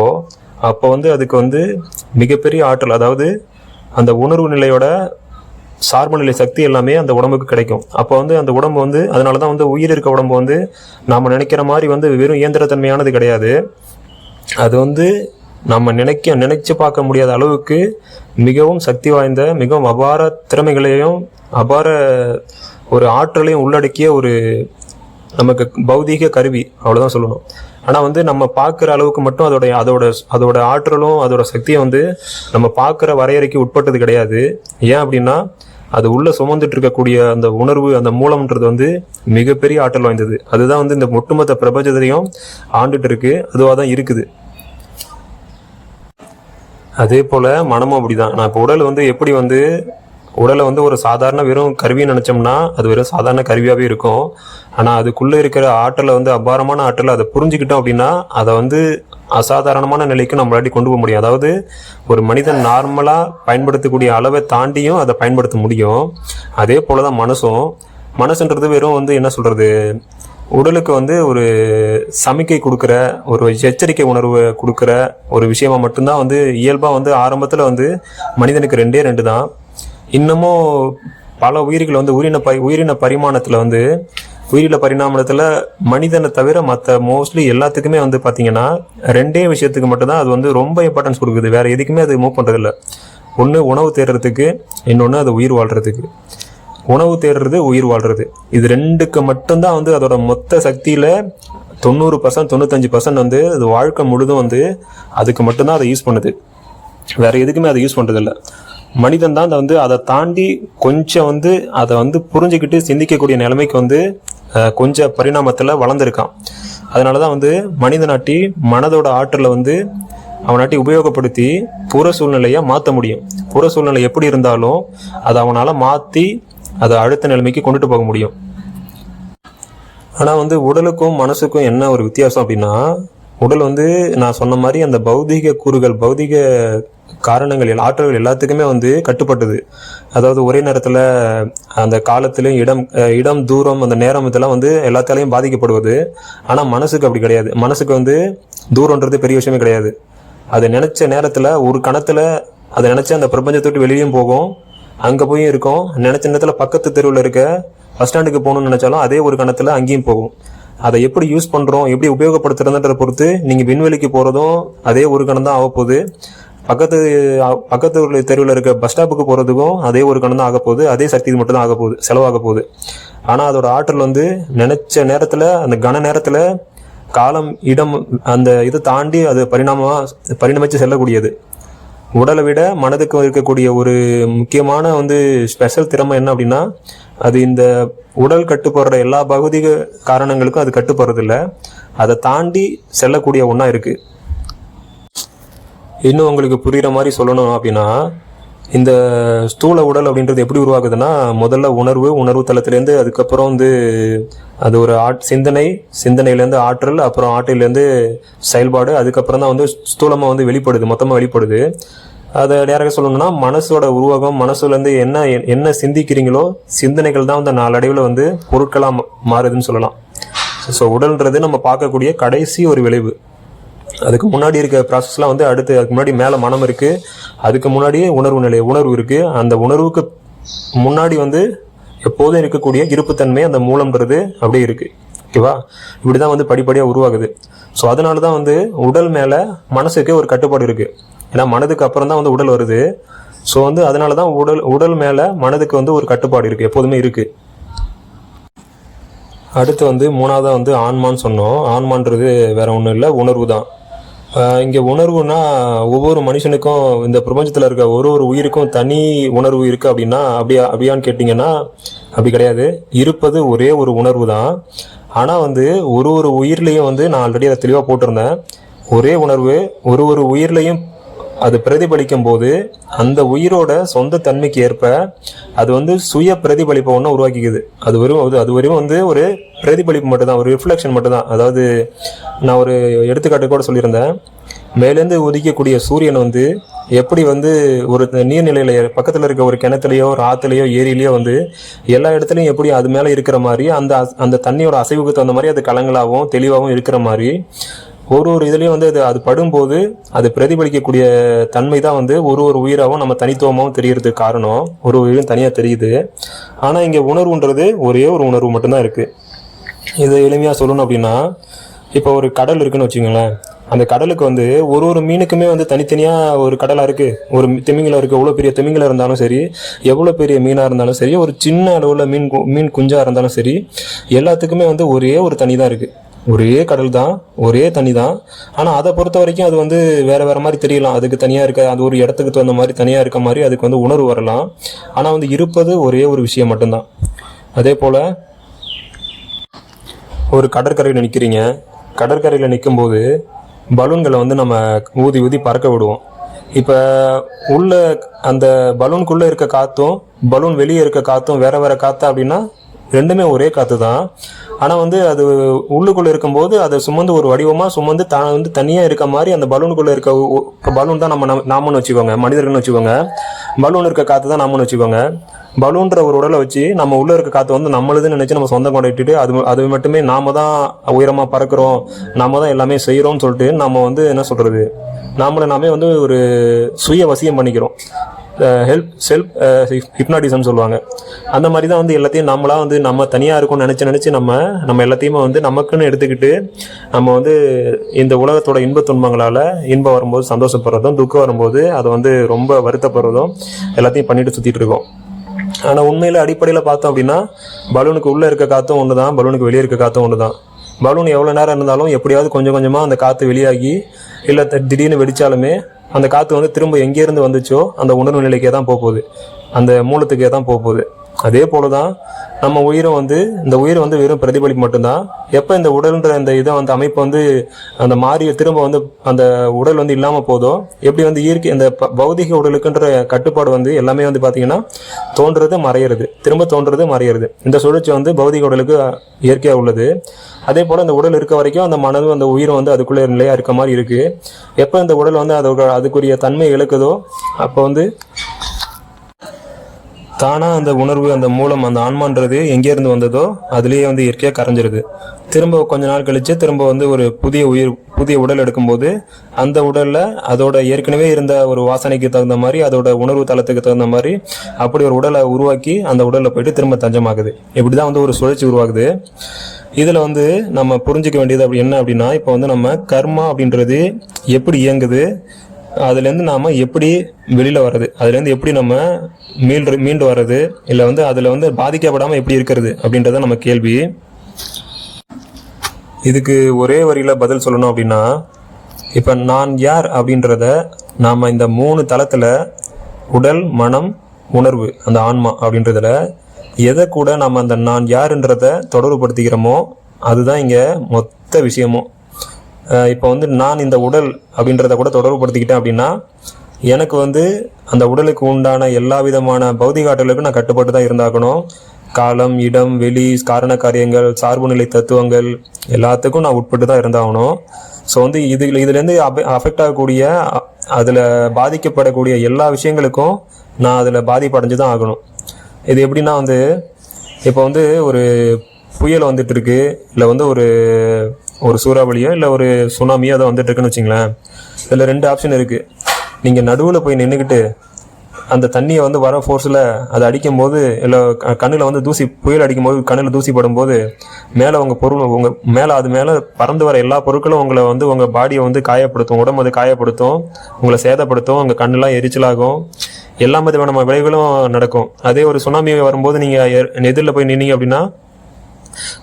அப்போ வந்து அதுக்கு வந்து மிகப்பெரிய ஆற்றல், அதாவது அந்த உணர்வு நிலையோட சார்பு நிலை சக்தி எல்லாமே அந்த உடம்புக்கு கிடைக்கும். அப்போ வந்து அந்த உடம்பு வந்து அதனால தான் வந்து உயிர் இருக்க உடம்பு வந்து நாம் நினைக்கிற மாதிரி வந்து வெறும் இயந்திரத்தன்மையானது கிடையாது. அது வந்து நம்ம நினைச்சு பார்க்க முடியாத அளவுக்கு மிகவும் சக்தி வாய்ந்த, மிகவும் அபார திறமைகளையும் அபார ஒரு ஆற்றலையும் உள்ளடக்கிய ஒரு நமக்கு பௌதீக கருவி, அவ்வளோதான் சொல்லணும். ஆனால் வந்து நம்ம பார்க்குற அளவுக்கு மட்டும் அதோட ஆற்றலும் அதோட சக்தியும் வந்து நம்ம பார்க்குற வரையறைக்கு உட்பட்டது கிடையாது. ஏன் அப்படின்னா அது உள்ள சுமந்துட்டு இருக்கக்கூடிய அந்த உணர்வு, அந்த மூலம்ன்றது வந்து மிகப்பெரிய ஆற்றல் வாய்ந்தது. அதுதான் வந்து இந்த ஒட்டுமொத்த பிரபஞ்சத்தையும் ஆண்டுட்டு இருக்கு, அதுவாக தான் இருக்குது. அதே போல் மனமும் அப்படிதான். நான் இப்போ உடல் வந்து எப்படி வந்து உடலை வந்து ஒரு சாதாரண வெறும் கருவின்னு நினச்சோம்னா அது வெறும் சாதாரண கருவியாகவே இருக்கும். ஆனால் அதுக்குள்ளே இருக்கிற ஆற்றலை வந்து அபாரமான ஆற்றலை அதை புரிஞ்சுக்கிட்டோம் அப்படின்னா அதை வந்து அசாதாரணமான நிலைக்கு நம்மளாட்டி கொண்டு போக முடியும். அதாவது ஒரு மனிதன் நார்மலாக பயன்படுத்தக்கூடிய அளவை தாண்டியும் அதை பயன்படுத்த முடியும். அதே போல் தான் மனசுன்றது வெறும் வந்து என்ன சொல்கிறது, உடலுக்கு வந்து ஒரு சமிக்கை கொடுக்குற, ஒரு எச்சரிக்கை உணர்வு கொடுக்குற ஒரு விஷயமா மட்டும்தான் வந்து இயல்பாக வந்து ஆரம்பத்தில் வந்து மனிதனுக்கு 2 தான். இன்னமும் பல உயிர்கள் வந்து உயிரின பரிணாமத்தில் மனிதனை தவிர மற்ற மோஸ்ட்லி எல்லாத்துக்குமே வந்து பார்த்தீங்கன்னா 2 விஷயத்துக்கு மட்டும்தான் அது வந்து ரொம்ப இம்பார்ட்டன்ஸ் கொடுக்குது. வேறு எதுக்குமே அது மூவ் பண்ணுறதில்ல. ஒன்று உணவு தேடுறதுக்கு, இன்னொன்று அது உயிர் வாழ்கிறதுக்கு. உணவு தேடுறது, உயிர் வாழ்றது, இது 2க்கு மட்டும்தான் வந்து அதோட மொத்த சக்தியில் 90% 95% வந்து அது வாழ்க்கை முழுதும் வந்து அதுக்கு மட்டும்தான் அதை யூஸ் பண்ணுது. வேற எதுக்குமே அதை யூஸ் பண்ணுறதில்ல. மனிதன் தான் வந்து அதை தாண்டி கொஞ்சம் வந்து அதை வந்து புரிஞ்சுக்கிட்டு சிந்திக்கக்கூடிய நிலைமைக்கு வந்து கொஞ்சம் பரிணாமத்தில் வளர்ந்துருக்கான். அதனால தான் வந்து மனிதனாட்டி மனதோட ஆற்றலை வந்து அவனாட்டி உபயோகப்படுத்தி புற சூழ்நிலையை மாற்ற முடியும். புற சூழ்நிலை எப்படி இருந்தாலும் அதை அவனால் மாற்றி அதை அடுத்த நிலைமைக்கு கொண்டுட்டு போக முடியும். ஆனால் வந்து உடலுக்கும் மனசுக்கும் என்ன ஒரு வித்தியாசம் அப்படின்னா, உடல் வந்து நான் சொன்ன மாதிரி அந்த பௌதீக கூறுகள், பௌதீக காரணங்கள், ஆற்றல்கள் எல்லாத்துக்குமே வந்து கட்டுப்பட்டது. அதாவது ஒரே நேரத்தில் அந்த காலத்திலையும் இடம் தூரம் அந்த நேரம் இதெல்லாம் வந்து எல்லாத்தாலையும் பாதிக்கப்படுவது. ஆனால் மனசுக்கு அப்படி கிடையாது. மனசுக்கு வந்து தூரன்றது பெரிய விஷயமே கிடையாது. அதை நினைச்ச நேரத்தில் ஒரு கணத்தில் அதை நினைச்ச அந்த பிரபஞ்சத்தை விட்டு வெளியும் போகும், அங்கே போயும் இருக்கும். நினைச்ச நேரத்தில் பக்கத்து தெருவில் இருக்க பஸ் ஸ்டாண்டுக்கு போகணும்னு நினைச்சாலும் அதே ஒரு கணத்தில் அங்கேயும் போகும். அதை எப்படி யூஸ் பண்ணுறோம், எப்படி உபயோகப்படுத்துறதுன்றதை பொறுத்து நீங்கள் விண்வெளிக்கு போகிறதும் அதே ஒரு கணம் தான் ஆகப்போகுது. பக்கத்து தெருவில் இருக்க பஸ் ஸ்டாப்புக்கு போகிறதுக்கும் அதே ஒரு கணம் தான் ஆகப்போகுது. அதே சக்தி மட்டும் தான் ஆகப்போகுது, செலவாக போகுது. ஆனால் அதோட ஆற்றல் வந்து நினைச்ச நேரத்தில், அந்த கன நேரத்தில், காலம் இடம் அந்த இதை தாண்டி அது பரிணமிச்சு செல்லக்கூடியது. உடலை விட மனதுக்கு இருக்கக்கூடிய ஒரு முக்கியமான வந்து ஸ்பெஷல் திறமை என்ன அப்படின்னா, அது இந்த உடல் கட்டுப்படுற எல்லா பௌதிக காரணங்களுக்கும் அது கட்டுப்படுறதில்ல, அதை தாண்டி செல்லக்கூடிய ஒன்றா இருக்குது. இன்னும் உங்களுக்கு புரிகிற மாதிரி சொல்லணும் அப்படின்னா, இந்த ஸ்தூல உடல் அப்படின்றது எப்படி உருவாகுதுன்னா, முதல்ல உணர்வு தளத்திலேருந்து அதுக்கப்புறம் வந்து அது ஒரு சிந்தனையிலேருந்து ஆற்றல், அப்புறம் ஆற்றலேருந்து செயல்பாடு, அதுக்கப்புறம் தான் வந்து ஸ்தூலமாக வந்து மொத்தமாக வெளிப்படுது. அதை நேராக சொல்லணும்னா, மனசோட உருவாகம், மனசுலேருந்து என்ன சிந்திக்கிறீங்களோ சிந்தனைகள் தான் வந்து நாளடைவில் வந்து பொருட்களாக மாறுதுன்னு சொல்லலாம். ஸோ உடல்ன்றது நம்ம பார்க்கக்கூடிய கடைசி ஒரு விளைவு. அதுக்கு முன்னாடி இருக்க ப்ராசஸ்லாம் வந்து அதுக்கு முன்னாடி மேலே மனம் இருக்குது, அதுக்கு முன்னாடியே உணர்வு இருக்குது. அந்த உணர்வுக்கு முன்னாடி வந்து எப்போதும் இருக்கக்கூடிய இருப்புத்தன்மை, அந்த மூலம்ன்றது அப்படியே இருக்குது. ஓகேவா? இப்படி தான் வந்து படிப்படியாக உருவாகுது. ஸோ அதனால தான் வந்து உடல் மேலே மனசுக்கு ஒரு கட்டுப்பாடு இருக்குது. ஏன்னா மனதுக்கு அப்புறம் தான் வந்து உடல் வருது. ஸோ வந்து அதனால தான் உடல் மேலே மனதுக்கு வந்து ஒரு கட்டுப்பாடு இருக்குது, எப்போதுமே இருக்குது. அடுத்து வந்து மூணாவதாக வந்து ஆன்மான்னு சொன்னோம். ஆன்மான்றது வேற ஒன்றும் இல்லை, உணர்வு தான். இங்கே உணர்வுனா ஒவ்வொரு மனுஷனுக்கும், இந்த பிரபஞ்சத்தில் இருக்க ஒரு உயிருக்கும் தனி உணர்வு இருக்குது அப்படின்னா அப்படியான்னு கேட்டிங்கன்னா அப்படி கிடையாது. இருப்பது ஒரே ஒரு உணர்வு தான். ஆனால் வந்து ஒரு உயிர்லேயும் வந்து நான் ஆல்ரெடி அதை தெளிவாக போட்டிருந்தேன். ஒரே உணர்வு ஒரு உயிர்லையும் அது பிரதிபலிக்கும் போது அந்த உயிரோட சொந்த தன்மைக்கு ஏற்ப அது வந்து சுய பிரதிபலிப்பை ஒன்று உருவாக்கிக்குது. அது வரையும் வந்து ஒரு பிரதிபலிப்பு மட்டும்தான், ஒரு ரிஃப்ளெக்ஷன் மட்டும்தான். அதாவது நான் ஒரு எடுத்துக்காட்டு கூட சொல்லியிருந்தேன். மேலேருந்து உதிக்கக்கூடிய சூரியன் வந்து எப்படி வந்து ஒரு நீர்நிலையில பக்கத்தில் இருக்க ஒரு கிணத்துலையோ ஒரு ஆற்றுலையோ ஏரியிலையோ வந்து எல்லா இடத்துலையும் எப்படி அது மேலே இருக்கிற மாதிரி அந்த தண்ணியோட அசைவுக்கு தகுந்த மாதிரி அது கலங்களாகவும் தெளிவாகவும் இருக்கிற மாதிரி ஒரு இதுலேயும் வந்து அது படும்போது அது பிரதிபலிக்கக்கூடிய தன்மை தான் வந்து ஒரு உயிராகவும் நம்ம தனித்துவமாகவும் தெரியறதுக்கு காரணம். ஒரு உயிரும் தனியாக தெரியுது. ஆனால் இங்கே உணர்வுன்றது ஒரே ஒரு உணர்வு மட்டும்தான் இருக்குது. இதை எளிமையாக சொல்லணும் அப்படின்னா, இப்போ ஒரு கடல் இருக்குன்னு வச்சுக்கோங்களேன். அந்த கடலுக்கு வந்து ஒரு மீனுக்குமே வந்து தனித்தனியாக ஒரு கடலாக இருக்குது. ஒரு திமிங்கலம் இருக்குது. எவ்வளோ பெரிய திமிங்கலம் இருந்தாலும் சரி, எவ்வளோ பெரிய மீனாக இருந்தாலும் சரி, ஒரு சின்ன அளவில் மீன் குஞ்சாக இருந்தாலும் சரி, எல்லாத்துக்குமே வந்து ஒரே ஒரு தனி தான் இருக்குது. ஒரே கடல் தான், ஒரே தண்ணி தான். ஆனால் அதை பொறுத்த வரைக்கும் அது வந்து வேறு மாதிரி தெரியலாம். அதுக்கு தனியாக இருக்க, அது ஒரு இடத்துக்கு தகுந்த மாதிரி தனியாக இருக்க மாதிரி அதுக்கு வந்து உணர்வு வரலாம். ஆனால் வந்து இருப்பது ஒரே ஒரு விஷயம் மட்டும்தான். அதே போல் ஒரு கடற்கரையில் நிற்கிறீங்க. கடற்கரையில் நிற்கும்போது பலூன்களை வந்து நம்ம ஊதி பறக்க விடுவோம். இப்போ உள்ள அந்த பலூனுக்குள்ளே இருக்க காற்றும் பலூன் வெளியே இருக்க காற்றும் வேறு காற்றா அப்படின்னா ரெண்டுமே ஒரே காற்று தான். ஆனால் வந்து அது உள்ளுக்குள்ளே இருக்கும்போது அதை சுமந்து ஒரு வடிவமாக சுமந்து வந்து தனியாக இருக்க மாதிரி அந்த பலூனுக்குள்ளே இருக்க பலூன் தான் நாமன்னு வச்சுக்கோங்க, மனிதர்கள்னு வச்சுக்கோங்க. பலூன் இருக்க காற்று தான் நாமன்னு வச்சுக்கோங்க. பலூன்ற ஒரு உடலை வச்சு நம்ம உள்ளே இருக்க காற்று வந்து நம்மளுதுன்னு நினச்சி நம்ம சொந்தம் கொண்டாடிட்டு அது மட்டுமே நாம தான் உயரமாக பறக்கிறோம், நாம தான் எல்லாமே செய்கிறோம்னு சொல்லிட்டு நம்ம வந்து என்ன சொல்கிறது, நாமே வந்து ஒரு சுய வசியம் பண்ணிக்கிறோம். செல்ஃப் ஹிப்னாட்டிசம் சொல்லுவாங்க. அந்த மாதிரி தான் வந்து எல்லாத்தையும் நம்மளா வந்து நம்ம தனியாக இருக்கோம்னு நினச்சி நம்ம எல்லாத்தையுமே வந்து நமக்குன்னு எடுத்துக்கிட்டு நம்ம வந்து இந்த உலகத்தோட இன்ப துன்பங்களால் இன்பம் வரும்போது சந்தோஷப்படுறதும், துக்கம் வரும்போது அதை வந்து ரொம்ப வருத்தப்படுறதும் எல்லாத்தையும் பண்ணிட்டு சுற்றிட்டு இருக்கோம். ஆனால் உண்மையில் அடிப்படையில் பார்த்தோம் அப்படின்னா பலூனுக்கு உள்ளே இருக்க காற்றும் ஒன்று தான், பலூனுக்கு வெளியே இருக்க காற்றும் ஒன்று தான். பலூன் எவ்வளோ நேரம் இருந்தாலும் எப்படியாவது கொஞ்சம் கொஞ்சமாக அந்த காற்று வெளியாகி இல்லை திடீர்னு வெடித்தாலுமே அந்த காற்று வந்து திரும்ப எங்கேருந்து வந்துச்சோ அந்த உணர்வு நிலைக்கே தான் போகுது, அந்த மூலத்துக்கே தான் போகுது. அதே போல தான் நம்ம உயிரும் வந்து, இந்த உயிர் வந்து வெறும் பிரதிபலிப்பு மட்டும்தான். எப்போ இந்த உடல்ன்ற இந்த இதை வந்து அமைப்பு வந்து அந்த மாறிய திரும்ப வந்து அந்த உடல் வந்து இல்லாமல் போதோ, எப்படி வந்து இயற்கை இந்த பௌதிக உடலுக்குன்ற கட்டுப்பாடு வந்து எல்லாமே வந்து பார்த்தீங்கன்னா தோன்றுறது மறையிறது, திரும்ப தோன்றுறது மறையிறது. இந்த சுழற்சி வந்து பௌதிக உடலுக்கு இயற்கையாக உள்ளது. அதே போல் இந்த உடல் இருக்க வரைக்கும் அந்த மனதும் அந்த உயிரும் வந்து அதுக்குள்ளே நிலையாக இருக்க மாதிரி இருக்குது. எப்போ இந்த உடல் வந்து அதுக்குரிய தன்மை இழக்குதோ அப்போ வந்து தானாக அந்த உணர்வு, அந்த மூலம், அந்த ஆன்மான்றது எங்கேருந்து வந்ததோ அதுலேயே வந்து இயற்கையாக கரைஞ்சிருது. திரும்ப கொஞ்ச நாள் கழித்து திரும்ப வந்து ஒரு புதிய உடல் எடுக்கும்போது அந்த உடலில் அதோட ஏற்கனவே இருந்த ஒரு வாசனைக்கு தகுந்த மாதிரி, அதோட உணர்வு தளத்துக்கு தகுந்த மாதிரி அப்படி ஒரு உடலை உருவாக்கி அந்த உடலில் போயிட்டு திரும்ப தஞ்சமாகுது. இப்படி தான் வந்து ஒரு சுழற்சி உருவாகுது. இதில் வந்து நம்ம புரிஞ்சிக்க வேண்டியது என்ன அப்படின்னா, இப்போ வந்து நம்ம கர்மா அப்படின்றது எப்படி இயங்குது, அதுலேருந்து நாம் எப்படி வெளியில் வர்றது, அதுலேருந்து எப்படி நம்ம மீண்டு வர்றது, இல்லை வந்து அதில் வந்து பாதிக்கப்படாமல் எப்படி இருக்கிறது அப்படின்றத நம்ம கேள்வி. இதுக்கு ஒரே வரியில் பதில் சொல்லணும் அப்படின்னா, இப்போ நான் யார் அப்படின்றத நாம் இந்த 3 தளத்தில் உடல், மனம், உணர்வு, அந்த ஆன்மா அப்படின்றதுல எதை கூட நம்ம அந்த நான் யாருன்றத தொடர்புபடுத்திக்கிறோமோ அதுதான் இங்கே மொத்த விஷயமும். இப்போ வந்து நான் இந்த உடல் அப்படின்றத கூட தொடர்புபடுத்திக்கிட்டேன் அப்படின்னா எனக்கு வந்து அந்த உடலுக்கு உண்டான எல்லா விதமான பௌதிக ஆற்றலுக்கும் நான் கட்டுப்பட்டு தான் இருந்தாகணும். காலம், இடம், வெளி, காரண காரியங்கள், சார்பு நிலை தத்துவங்கள் எல்லாத்துக்கும் நான் உட்பட்டு தான் இருந்தாகணும். ஸோ வந்து இதுலேருந்து அஃபெக்ட் ஆகக்கூடிய, அதில் பாதிக்கப்படக்கூடிய எல்லா விஷயங்களுக்கும் நான் அதில் பாதிப்படைஞ்சு தான் ஆகணும். இது எப்படின்னா வந்து இப்போ வந்து ஒரு புயல் வந்துட்டு இருக்கு, இல்லை வந்து ஒரு சூறாவளியோ இல்லை ஒரு சுனாமியோ அதை வந்துட்டு இருக்குன்னு வச்சுங்களேன். இதில் 2 ஆப்ஷன் இருக்குது. நீங்கள் நடுவில் போய் நின்றுக்கிட்டு அந்த தண்ணியை வந்து வர ஃபோர்ஸில் அதை அடிக்கும் போது, இல்லை கண்ணில் வந்து புயல் அடிக்கும் போது கண்ணில் தூசி படும்போது மேலே உங்கள் மேலே அது மேலே பறந்து வர எல்லா பொருட்களும் உங்களை வந்து உங்கள் பாடியை வந்து காயப்படுத்தும், உடம்பு அது காயப்படுத்தும், உங்களை சேதப்படுத்தும், உங்கள் கண்ணெலாம் எரிச்சலாகும், எல்லா விதமான விளைவுகளும் நடக்கும். அதே ஒரு சுனாமி வரும்போது நீங்கள் எதிரில் போய் நின்னீங்க அப்படின்னா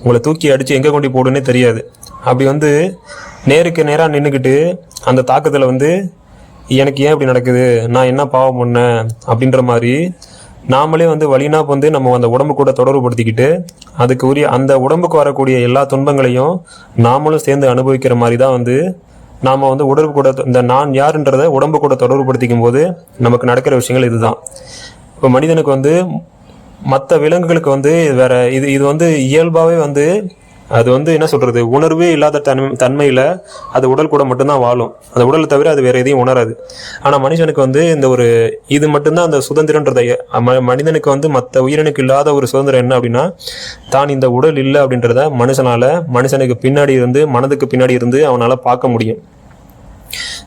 உங்களை தூக்கி அடித்து எங்கே கொண்டு போடுன்னே தெரியாது. அப்படி வந்து நேருக்கு நேராக நின்றுக்கிட்டு அந்த தாக்கத்தில் வந்து எனக்கு ஏன் இப்படி நடக்குது, நான் என்ன பாவம் பண்ணேன் அப்படின்ற மாதிரி நாமளே வந்து வழினா வந்து நம்ம அந்த உடம்பு கூட தொடர்புபடுத்திக்கிட்டு அதுக்கு உரிய அந்த உடம்புக்கு வரக்கூடிய எல்லா துன்பங்களையும் நாமளும் சேர்ந்து அனுபவிக்கிற மாதிரி தான் வந்து நாம் வந்து உடம்பு கூட இந்த நான் யாருன்றதை உடம்பு கூட தொடர்புபடுத்திக்கும் போது நமக்கு நடக்கிற விஷயங்கள் இதுதான். இப்போ மனிதனுக்கு வந்து மற்ற விலங்குகளுக்கு வந்து வேற இது வந்து இயல்பாகவே வந்து அது வந்து என்ன சொல்கிறது, உணர்வே இல்லாத தன்மையில் அது உடல் கூட மட்டும்தான் வாழும். அந்த உடலை தவிர அது வேறு எதையும் உணராது. ஆனால் மனுஷனுக்கு வந்து இந்த இது மட்டும்தான் அந்த சுதந்திரன்றதை, மனிதனுக்கு வந்து மற்ற உயிரினுக்கு இல்லாத ஒரு சுதந்திரம் என்ன அப்படின்னா, தான் இந்த உடல் இல்லை அப்படின்றத மனுஷனுக்கு பின்னாடி இருந்து, மனதுக்கு பின்னாடி இருந்து அவனால் பார்க்க முடியும்.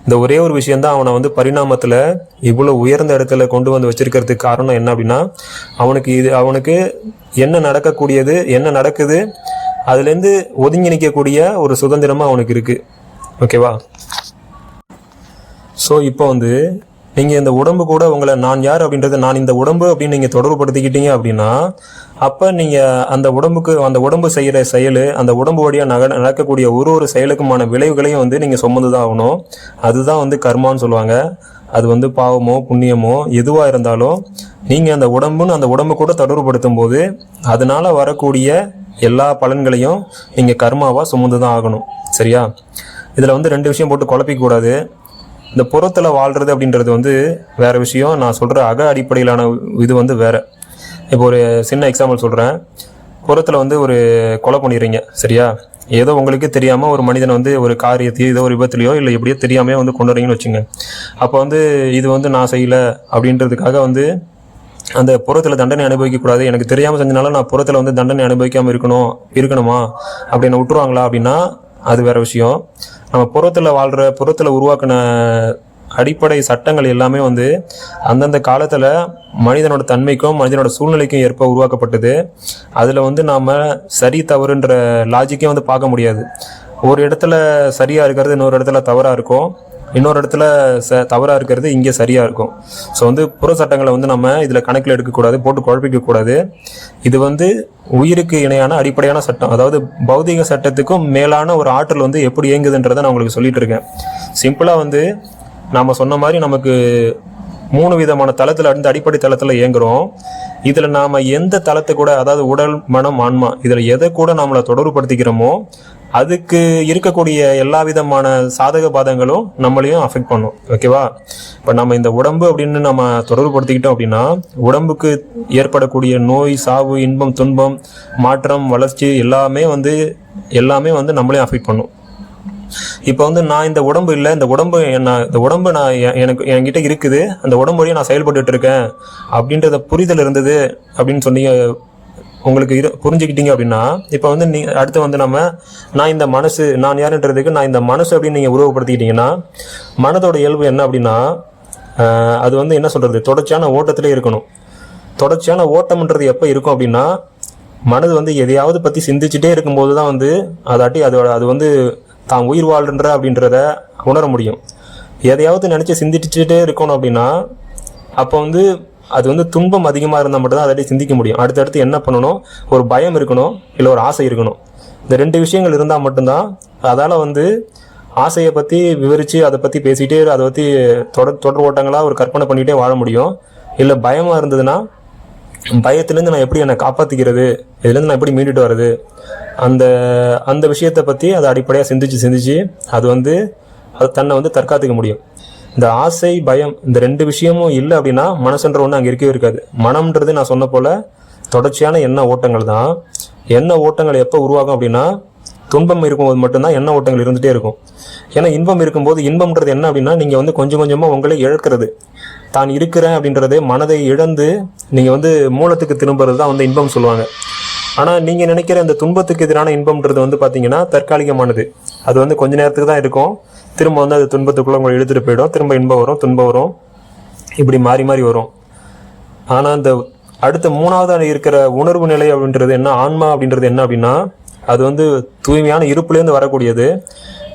இந்த ஒரே ஒரு விஷயந்தான் அவனை வந்து பரிணாமத்தில் இவ்வளோ உயர்ந்த இடத்துல கொண்டு வந்து வச்சிருக்கிறதுக்கு காரணம் என்ன அப்படின்னா, அவனுக்கு என்ன நடக்கக்கூடியது, என்ன நடக்குது, அதுலேருந்து ஒதுங்கி நிற்கக்கூடிய ஒரு சுதந்திரமாக அவனுக்கு இருக்குது. ஓகேவா? ஸோ இப்போ வந்து நீங்கள் இந்த உடம்பு கூட உங்களை நான் யார் அப்படின்றத, நான் இந்த உடம்பு அப்படின்னு நீங்கள் தொடர்புபடுத்திக்கிட்டீங்க அப்படின்னா, அப்போ நீங்கள் அந்த உடம்பு செய்கிற செயல், அந்த உடம்பு வழியாக நடக்கக்கூடிய ஒரு செயலுக்குமான விளைவுகளையும் வந்து நீங்கள் சுமந்து தான் ஆகணும். அதுதான் வந்து கர்மான்னு சொல்லுவாங்க. அது வந்து பாவமோ புண்ணியமோ எதுவாக இருந்தாலும் நீங்கள் அந்த உடம்பு கூட தொடர்புபடுத்தும் போது அதனால் வரக்கூடிய எல்லா பலன்களையும் நீங்கள் கர்மாவாக சுமந்து தான் ஆகணும். சரியா? இதில் வந்து 2 விஷயம் போட்டு குழப்பிக்கூடாது. இந்த புறத்தில் வாழ்கிறது அப்படின்றது வந்து வேறு விஷயம். நான் சொல்கிற அடிப்படையிலான இது வந்து வேறு. இப்போ ஒரு சின்ன எக்ஸாம்பிள் சொல்கிறேன். புறத்தில் வந்து ஒரு கொலை பண்ணிடுறீங்க. சரியா? ஏதோ உங்களுக்கு தெரியாமல் ஒரு மனிதனை வந்து ஒரு காரியத்தையோ ஏதோ ஒரு விபத்துலையோ இல்லை எப்படியோ தெரியாமையோ வந்து கொண்டு வரீங்கன்னு வச்சுங்க. அப்போ வந்து இது வந்து நான் செய்யலை அப்படின்றதுக்காக வந்து அந்த புறத்தில் தண்டனை அனுபவிக்கக்கூடாது, எனக்கு தெரியாமல் செஞ்சனால நான் புறத்தில் வந்து தண்டனை அனுபவிக்காமல் இருக்கணுமா அப்படின்னு விட்டுருவாங்களா அப்படின்னா அது வேறு விஷயம். நம்ம புறத்தில் உருவாக்கின அடிப்படை சட்டங்கள் எல்லாமே வந்து அந்தந்த காலத்தில் மனிதனோட தன்மைக்கும் மனிதனோட சூழ்நிலைக்கும் ஏற்ப உருவாக்கப்பட்டது. அதில் வந்து நாம் சரி தவறுன்ற லாஜிக்கே வந்து பார்க்க முடியாது. ஒரு இடத்துல சரியாக இருக்கிறது இன்னொரு இடத்துல தவறாக இருக்கும், இன்னொரு இடத்துல தவறாக இருக்கிறது இங்கே சரியாக இருக்கும். ஸோ வந்து புற சட்டங்களை வந்து நம்ம இதில் கணக்கில் எடுக்கக்கூடாது, போட்டு குழப்பிக்கக்கூடாது. இது வந்து உயிருக்கு இணையான அடிப்படையான சட்டம், அதாவது பௌதிக சட்டத்துக்கும் மேலான ஒரு ஆற்றல் வந்து எப்படி இயங்குதுன்றதை நான் உங்களுக்கு சொல்லிட்டு இருக்கேன். சிம்பிளாக வந்து நாம் சொன்ன மாதிரி நமக்கு 3 விதமான தளத்தில் இருந்து அடிப்படை தளத்தில் இயங்குகிறோம். இதில் நாம் எந்த தளத்தை கூட, அதாவது உடல், மனம், ஆன்மா, இதில் எதை கூட நம்மளை தொடர்புபடுத்திக்கிறோமோ அதுக்கு இருக்கக்கூடிய எல்லா விதமான சாதக பாதங்களும் நம்மளையும் அஃபெக்ட் பண்ணும். ஓகேவா? இப்போ நம்ம இந்த உடம்பு அப்படின்னு நம்ம தொடர்புபடுத்திக்கிட்டோம் அப்படின்னா உடம்புக்கு ஏற்படக்கூடிய நோய், சாவு, இன்பம், துன்பம், மாற்றம், வளர்ச்சி எல்லாமே வந்து நம்மளையும் அஃபெக்ட் பண்ணும். இப்போ வந்து நான் இந்த உடம்பு இல்லை, இந்த உடம்பு நான் எனக்கு என்கிட்ட இருக்குது, அந்த உடம்பு வழியாக நான் செயல்பட்டு இருக்கேன் அப்படின்றத புரிதல் இருந்தது அப்படின்னு சொன்னீங்க, உங்களுக்கு புரிஞ்சுக்கிட்டீங்க அப்படின்னா, இப்போ வந்து அடுத்து வந்து நான் இந்த மனசு, நான் யாருன்றதுக்கு நான் இந்த மனசு அப்படின்னு நீங்கள் உருவப்படுத்திக்கிட்டீங்கன்னா, மனதோட இயல்பு என்ன அப்படின்னா, அது வந்து என்ன சொல்கிறது, தொடர்ச்சியான ஓட்டத்திலே இருக்கணும். தொடர்ச்சியான ஓட்டம்ன்றது எப்போ இருக்கும் அப்படின்னா, மனது வந்து எதையாவது பற்றி சிந்திச்சுட்டே இருக்கும்போது தான் வந்து அது வந்து தான் உயிர் வாழ்கின்ற அப்படின்றத உணர முடியும். எதையாவது நினச்சி சிந்திச்சுட்டே இருக்கணும் அப்படின்னா, அப்போ வந்து அது வந்து துன்பம் அதிகமாக இருந்தால் மட்டும்தான் அதை சிந்திக்க முடியும். அடுத்தடுத்து என்ன பண்ணணும், ஒரு பயம் இருக்கணும், இல்லை ஒரு ஆசை இருக்கணும். இந்த 2 விஷயங்கள் இருந்தால் மட்டும்தான் அதால் வந்து ஆசையை பற்றி விவரித்து அதை பற்றி பேசிகிட்டே அதை பற்றி தொடர் ஓட்டங்களாக ஒரு கற்பனை பண்ணிகிட்டே வாழ முடியும். இல்லை பயமாக இருந்ததுன்னா, பயத்துலேருந்து நான் எப்படி என்னை காப்பாற்றிக்கிறது, இதுலேருந்து நான் எப்படி மீண்டுட்டு வர்றது, அந்த விஷயத்தை பற்றி அதை அடிப்படையாக சிந்திச்சு அது தன்னை வந்து தற்காத்துக்க முடியும். இந்த ஆசை பயம் இந்த 2 விஷயமும் இல்லை அப்படின்னா மனசுன்ற ஒன்று அங்கே இருக்கவே இருக்காது. மனம்ன்றது நான் சொன்ன போல் தொடர்ச்சியான எண்ண ஓட்டங்கள் தான். எண்ண ஓட்டங்கள் எப்போ உருவாகும் அப்படின்னா, துன்பம் இருக்கும்போது மட்டும்தான் எண்ண ஓட்டங்கள் இருந்துகிட்டே இருக்கும். ஏன்னா இன்பம் இருக்கும்போது, இன்பம்ன்றது என்ன அப்படின்னா, நீங்கள் வந்து கொஞ்சம் கொஞ்சமாக உங்களை இழக்கிறது, தான் இருக்கிறேன் அப்படின்றதே மனதை இழந்து நீங்கள் வந்து மூலத்துக்கு திரும்புறது தான் வந்து இன்பம் சொல்லுவாங்க. ஆனால் நீங்கள் நினைக்கிற இந்த துன்பத்துக்கு எதிரான இன்பம்ன்றது வந்து பார்த்தீங்கன்னா தற்காலிகமானது. அது வந்து கொஞ்ச நேரத்துக்கு தான் இருக்கும், திரும்ப வந்து அது துன்பத்துக்குள்ளே உங்களை இழுத்துட்டு போயிடும், திரும்ப இன்பம் வரும், துன்பம் வரும், இப்படி மாறி மாறி வரும். ஆனால் இந்த அடுத்த 3வது இருக்கிற உணர்வு நிலை அப்படின்றது என்ன, ஆன்மா அப்படின்றது என்ன அப்படின்னா, அது வந்து தூய்மையான இருப்புலேருந்து வரக்கூடியது.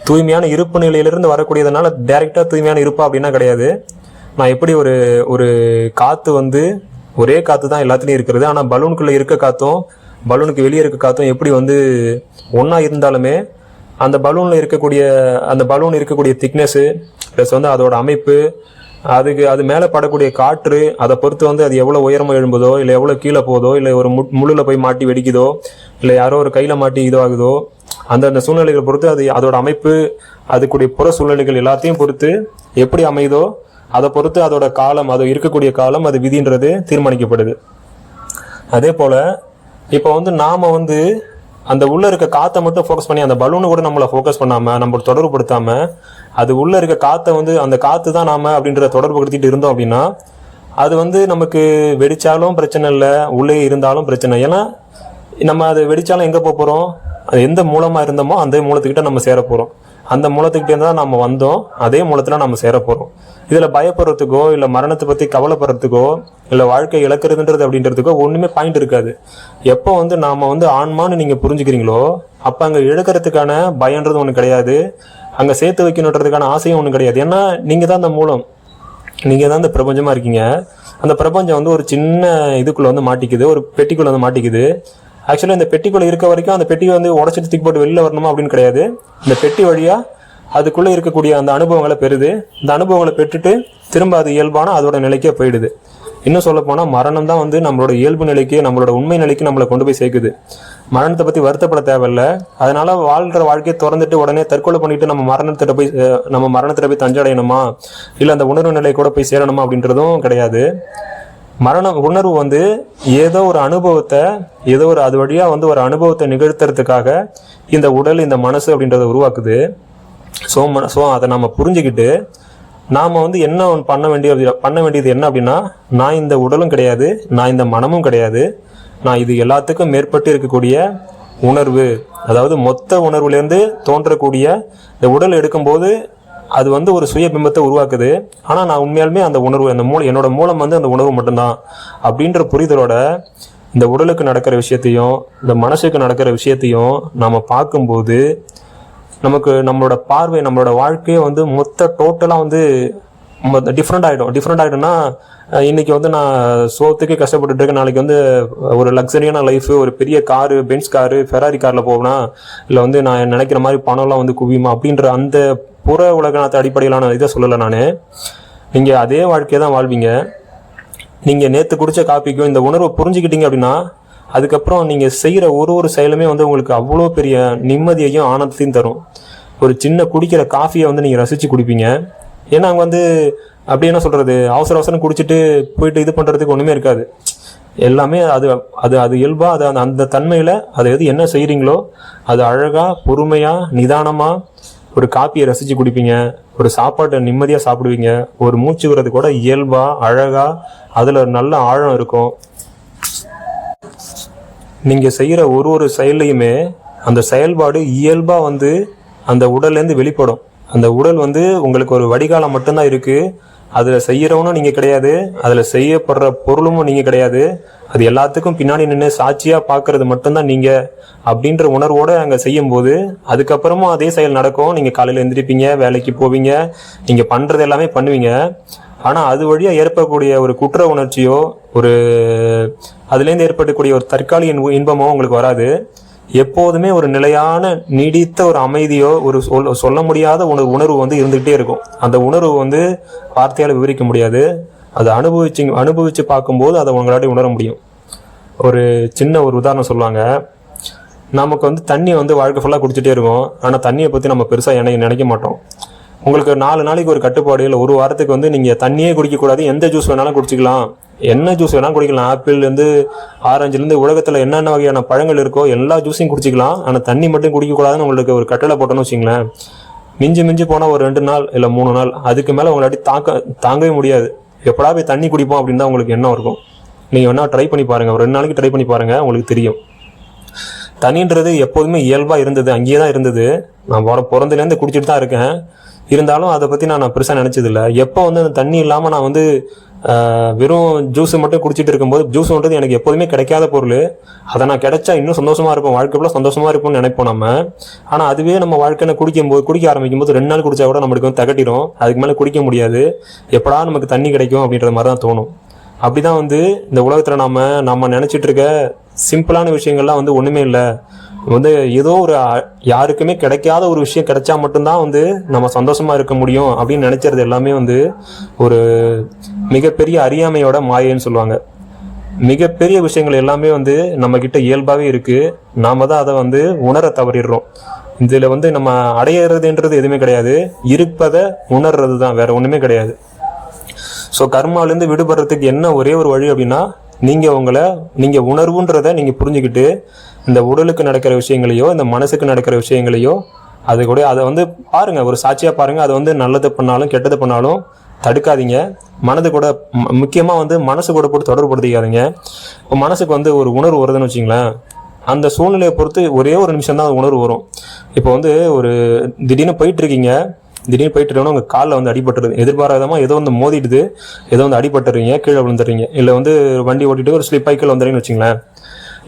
தூய்மையான இருப்பு நிலையிலிருந்து வரக்கூடியதுனால டைரெக்டாக தூய்மையான இருப்பா அப்படின்னா கிடையாது. நான் எப்படி ஒரு காற்று வந்து ஒரே காற்று தான் எல்லாத்துலேயும் இருக்கிறது, ஆனால் பலூனுக்குள்ளே இருக்க காற்றும் பலூனுக்கு வெளியே இருக்க காற்றும் எப்படி வந்து ஒன்றா இருந்தாலுமே அந்த பலூன் இருக்கக்கூடிய திக்னஸ்ஸு ப்ளஸ் வந்து அதோட அமைப்பு, அது மேலே படக்கூடிய காற்று, அதை பொறுத்து வந்து அது எவ்வளோ உயரமாக எழும்புதோ, இல்லை எவ்வளோ கீழே போதோ, இல்லை ஒரு முள்ளில் போய் மாட்டி வெடிக்குதோ, இல்லை யாரோ ஒரு கையில் மாட்டி இதுவாகுதோ, அந்த சூழ்நிலைகளை பொறுத்து அதோட அமைப்பு, அதுக்குடைய புற சூழ்நிலைகள் எல்லாத்தையும் பொறுத்து எப்படி அமையுதோ அதை பொறுத்து அதோட காலம், அது இருக்கக்கூடிய காலம், அது விதின்றது தீர்மானிக்கப்படுது. அதே போல் இப்போ வந்து நாம் வந்து அந்த உள்ளே இருக்க காற்றை மட்டும் ஃபோக்கஸ் பண்ணி, அந்த பலூனு கூட நம்மளை ஃபோக்கஸ் பண்ணாமல், நம்ம தொடர்புபடுத்தாமல், அது உள்ளே இருக்க காற்றை வந்து அந்த காற்று தான் நாம் அப்படின்றத தொடர்புபடுத்திட்டு இருந்தோம் அப்படின்னா, அது வந்து நமக்கு வெடித்தாலும் பிரச்சனை இல்லை, உள்ளே இருந்தாலும் பிரச்சனை. ஏன்னா நம்ம அது வெடித்தாலும் எங்கே போக போகிறோம், அது எந்த மூலமாக இருந்தோமோ அந்த மூலத்துக்கிட்ட நம்ம சேர போகிறோம். அந்த மூலத்துக்கிட்டே தான் நம்ம வந்தோம், அதே மூலத்தில் நம்ம சேர போகிறோம். இதில் பயப்படுறதுக்கோ, இல்லை மரணத்தை பற்றி கவலைப்படுறதுக்கோ, இல்லை வாழ்க்கை இழக்கிறதுன்றது அப்படின்றதுக்கோ ஒன்றுமே பாயிண்ட் இருக்காது. எப்போ வந்து நாம் வந்து ஆன்மான்னு நீங்கள் புரிஞ்சுக்கிறீங்களோ, அப்போ அங்கே இழக்கிறதுக்கான பயன்றது ஒன்று கிடையாது, அங்கே சேர்த்து வைக்கணுன்றதுக்கான ஆசையும் ஒன்றும் கிடையாது. ஏன்னா நீங்கள் தான் அந்த மூலம், நீங்கள் தான் அந்த பிரபஞ்சமாக இருக்கீங்க. அந்த பிரபஞ்சம் வந்து ஒரு சின்ன இதுக்குள்ளே வந்து மாட்டிக்குது, ஒரு பெட்டிக்குள்ளே வந்து மாட்டிக்குது. ஆக்சுவலாக இந்த பெட்டிக்குள்ளே இருக்க வரைக்கும் அந்த பெட்டியை வந்து உடச்சிட்டு தூக்கி போட்டு வெளியில் வரணுமா அப்படின்னு கிடையாது. இந்த பெட்டி வழியாக அதுக்குள்ளே இருக்கக்கூடிய அந்த அனுபவங்களை பெறுது. இந்த அனுபவங்களை பெற்றுட்டு திரும்ப அது இயல்பான அதோட நிலைக்கே போயிடுது. இன்னும் சொல்ல போனால் மரணம் தான் வந்து நம்மளோட இயல்பு நிலைக்கு, நம்மளோட உண்மை நிலைக்கு நம்மளை கொண்டு போய் சேர்க்குது. மரணத்தை பற்றி வருத்தப்பட தேவையில்லை. அதனால வாழ்கிற வாழ்க்கையை திறந்துட்டு உடனே தற்கொலை பண்ணிட்டு நம்ம மரணத்திட்ட போய் தஞ்சடையணுமா, இல்லை அந்த உணர்வு நிலை கூட போய் சேரணுமா அப்படின்றதும் கிடையாது. உணர்வு வந்து ஏதோ ஒரு அனுபவத்தை, அது வழியாக வந்து ஒரு அனுபவத்தை நிகழ்த்துறதுக்காக இந்த உடல், இந்த மனசு அப்படின்றத உருவாக்குது. ஸோ அதை நம்ம புரிஞ்சுக்கிட்டு நாம் வந்து என்ன பண்ண வேண்டியது என்ன அப்படின்னா, நான் இந்த உடலும் கிடையாது, நான் இந்த மனமும் கிடையாது, நான் இது எல்லாத்துக்கும் மேற்பட்டு இருக்கக்கூடிய உணர்வு. அதாவது மொத்த உணர்வுலேருந்து தோன்றக்கூடிய இந்த உடல் எடுக்கும்போது அது வந்து ஒரு சுய பிம்பத்தை உருவாக்குது. ஆனால் நான் உண்மையாலுமே அந்த உணர்வு, என்னோட மூலம் வந்து அந்த உணர்வு மட்டும்தான் அப்படின்ற புரிதலோட இந்த உடலுக்கு நடக்கிற விஷயத்தையும் இந்த மனசுக்கு நடக்கிற விஷயத்தையும் நாம் பார்க்கும்போது நமக்கு நம்மளோட பார்வை, நம்மளோட வாழ்க்கையை வந்து டோட்டலாக வந்து டிஃப்ரெண்ட் ஆகிடும்னா, இன்றைக்கி வந்து நான் சோத்துக்கே கஷ்டப்பட்டுட்டு இருக்கேன், நாளைக்கு வந்து ஒரு லக்ஸரியான லைஃபு, ஒரு பெரிய காரு, பென்ஸ் காரு, ஃபெராரி காரில் போவேனா, இல்லை வந்து நான் நினைக்கிற மாதிரி பணம்லாம் வந்து குவியுமா அப்படின்ற அந்த புற உலகத்தை அடிப்படையிலான இதை சொல்லலை நான். நீங்கள் அதே வாழ்க்கையை தான் வாழ்வீங்க. நீங்கள் நேற்று குடித்த காப்பிக்கும் இந்த உணர்வை புரிஞ்சுக்கிட்டீங்க அப்படின்னா, அதுக்கப்புறம் நீங்கள் செய்கிற ஒரு செயலுமே வந்து உங்களுக்கு அவ்வளோ பெரிய நிம்மதியையும் ஆனந்தத்தையும் தரும். ஒரு சின்ன குடிக்கிற காஃபியை வந்து நீங்கள் ரசித்து குடிப்பீங்க. ஏன்னா அங்கே வந்து அப்படி என்ன சொல்கிறது, அவசரம் குடிச்சிட்டு போயிட்டு இது பண்ணுறதுக்கு ஒன்றுமே இருக்காது. எல்லாமே அது இயல்பாக அந்த தன்மையில் அதை என்ன செய்கிறீங்களோ அது அழகாக, பொறுமையாக, நிதானமாக, ஒரு காப்பியை ரசித்து குடிப்பீங்க, ஒரு சாப்பாட்டை நிம்மதியாக சாப்பிடுவீங்க, ஒரு மூச்சு விடுறது கூட இயல்பாக அழகாக அதில் ஒரு நல்ல ஆழம் இருக்கும். நீங்கள் செய்கிற ஒரு செயல்லையுமே அந்த செயல்பாடு இயல்பாக அந்த உடல்லேருந்து வெளிப்படும். அந்த உடல் உங்களுக்கு ஒரு வடிகாலம் மட்டும்தான் இருக்குது. அதில் செய்கிறவனும் நீங்கள் கிடையாது, அதில் செய்யப்படுற பொருளும் நீங்கள் கிடையாது. அது எல்லாத்துக்கும் பின்னாடி நின்று சாட்சியாக பார்க்கறது மட்டும்தான் நீங்கள் அப்படின்ற உணர்வோடு அங்கே செய்யும்போது அதுக்கப்புறமும் அதே செயல் நடக்கும். நீங்கள் காலையில் எழுந்திரிப்பீங்க, வேலைக்கு போவீங்க, நீங்கள் பண்ணுறது எல்லாமே பண்ணுவீங்க. ஆனால் அது வழியாக ஏற்படக்கூடிய ஒரு குற்ற உணர்ச்சியோ ஒரு அதுலேருந்து ஏற்படக்கூடிய ஒரு தற்காலிக இன்பமோ உங்களுக்கு வராது. எப்போதுமே ஒரு நிலையான நீடித்த ஒரு அமைதியோ ஒரு சொல்ல முடியாத உணர்வு இருந்துகிட்டே இருக்கும். அந்த உணர்வு வார்த்தையால் விவரிக்க முடியாது. அதை அனுபவிச்சு பார்க்கும்போது அதை உங்களால உணர முடியும். ஒரு சின்ன ஒரு உதாரணம் சொல்லுவாங்க. நமக்கு தண்ணி வாழ்க்கை ஃபுல்லாக குடிச்சிட்டே இருக்கும். ஆனால் தண்ணியை பற்றி நம்ம பெருசாக நினைக்க மாட்டோம். உங்களுக்கு 4 நாளைக்கு ஒரு கட்டுப்பாடு இல்லை, ஒரு வாரத்துக்கு நீங்கள் தண்ணியே குடிக்கக்கூடாது, எந்த ஜூஸ் வேணாலும் குடிச்சிக்கலாம், என்ன ஜூஸ் வேணாலும் குடிக்கலாம், ஆப்பிள்லேருந்து ஆரஞ்சுலேருந்து உலகத்தில் என்னென்ன வகையான பழங்கள் இருக்கோ எல்லா ஜூஸையும் குடிச்சிக்கலாம். ஆனால் தண்ணி மட்டும் குடிக்கக்கூடாதுன்னு உங்களுக்கு ஒரு கட்டளை போட்டோன்னு வச்சிங்களேன், மிஞ்சி போனால் ஒரு 2 நாள் இல்லை 3 நாள், அதுக்கு மேலே உங்களாட்டி தாங்கவே முடியாது. எப்படா போய் தண்ணி குடிப்போம் அப்படின்னு தான் உங்களுக்கு எண்ணம் இருக்கும். நீங்கள் வேணா ட்ரை பண்ணி பாருங்கள், ஒரு 2 நாளைக்கு ட்ரை பண்ணி பாருங்கள், உங்களுக்கு தெரியும். தண்ணின்றது எப்போதுமே இயல்பாக இருந்தது, அங்கேயே தான் இருந்தது. நான் பிறந்ததுலேருந்து குடிச்சிட்டு தான் இருக்கேன். இருந்தாலும் அதை பற்றி நான் பெருசாக நினச்சதில்லை. எப்போ அந்த தண்ணி இல்லாமல் நான் வெறும் ஜூஸை மட்டும் குடிச்சிட்டு இருக்கும்போது, ஜூஸ்ன்றது எனக்கு எப்போதுமே கிடைக்காத பொருள், அதை நான் கிடைச்சா இன்னும் சந்தோஷமாக இருப்போம், வாழ்க்கைக்குள்ள சந்தோஷமாக இருப்போம்னு நினைப்போம் நம்ம. ஆனால் அதுவே நம்ம வாழ்க்கையை குடிக்க ஆரம்பிக்கும் போது 2 நாள் குடிச்சா கூட நம்மளுக்கு தகட்டிடும், அதுக்கு மேலே குடிக்க முடியாது. எப்படா நமக்கு தண்ணி கிடைக்கும் அப்படின்ற மாதிரி தான் தோணும். அப்படிதான் இந்த உலகத்தில் நம்ம நினச்சிட்டு இருக்க சிம்பிளான விஷயங்கள்லாம் ஒன்றுமே இல்லை. ஏதோ ஒரு யாருக்குமே கிடைக்காத ஒரு விஷயம் கிடைச்சா மட்டும்தான் நம்ம சந்தோஷமா இருக்க முடியும் அப்படின்னு நினைச்சது எல்லாமே ஒரு மிகப்பெரிய அறியாமையோட மாயைன்னு சொல்லுவாங்க. மிகப்பெரிய விஷயங்கள் எல்லாமே நம்ம கிட்ட இயல்பாகவே இருக்கு, நாம தான் அதை உணர தவறிடுறோம். இதுல நம்ம அடையிறதுன்றது எதுவுமே கிடையாது, இருப்பதை உணர்றது தான், வேற ஒண்ணுமே கிடையாது. ஸோ கர்மாலேருந்து விடுபடுறதுக்கு என்ன ஒரே ஒரு வழி அப்படின்னா, நீங்க உணர்வுன்றதை நீங்க புரிஞ்சுக்கிட்டு இந்த உடலுக்கு நடக்கிற விஷயங்களையோ இந்த மனசுக்கு நடக்கிற விஷயங்களையோ அது கூட அதை பாருங்க, ஒரு சாட்சியா பாருங்க. அது நல்லது பண்ணாலும் கெட்டது பண்ணாலும் தடுக்காதீங்க. மனது கூட முக்கியமாக மனசு கூட போட்டு தொடர்புபடுத்திக்காதீங்க. இப்போ மனசுக்கு ஒரு உணர்வு வருதுன்னு வச்சிங்களேன், அந்த சூழ்நிலையை பொறுத்து ஒரே ஒரு நிமிஷம் தான் உணர்வு வரும். இப்போ ஒரு திடீர்னு போயிட்டு இருக்கீங்க, திடீர்னு போயிட்டு இருக்கோன்னா உங்கள் காலில் அடிபட்டுருது, எதிர்பாராதமாக ஏதோ மோதிடுது, ஏதோ அடிபட்டுறீங்க, கீழே விழுந்துடுறீங்க, இல்லை வண்டி ஓட்டிட்டு ஒரு ஸ்லிப் சைக்கிள் வந்துடுறீங்கன்னு வச்சிங்களேன்.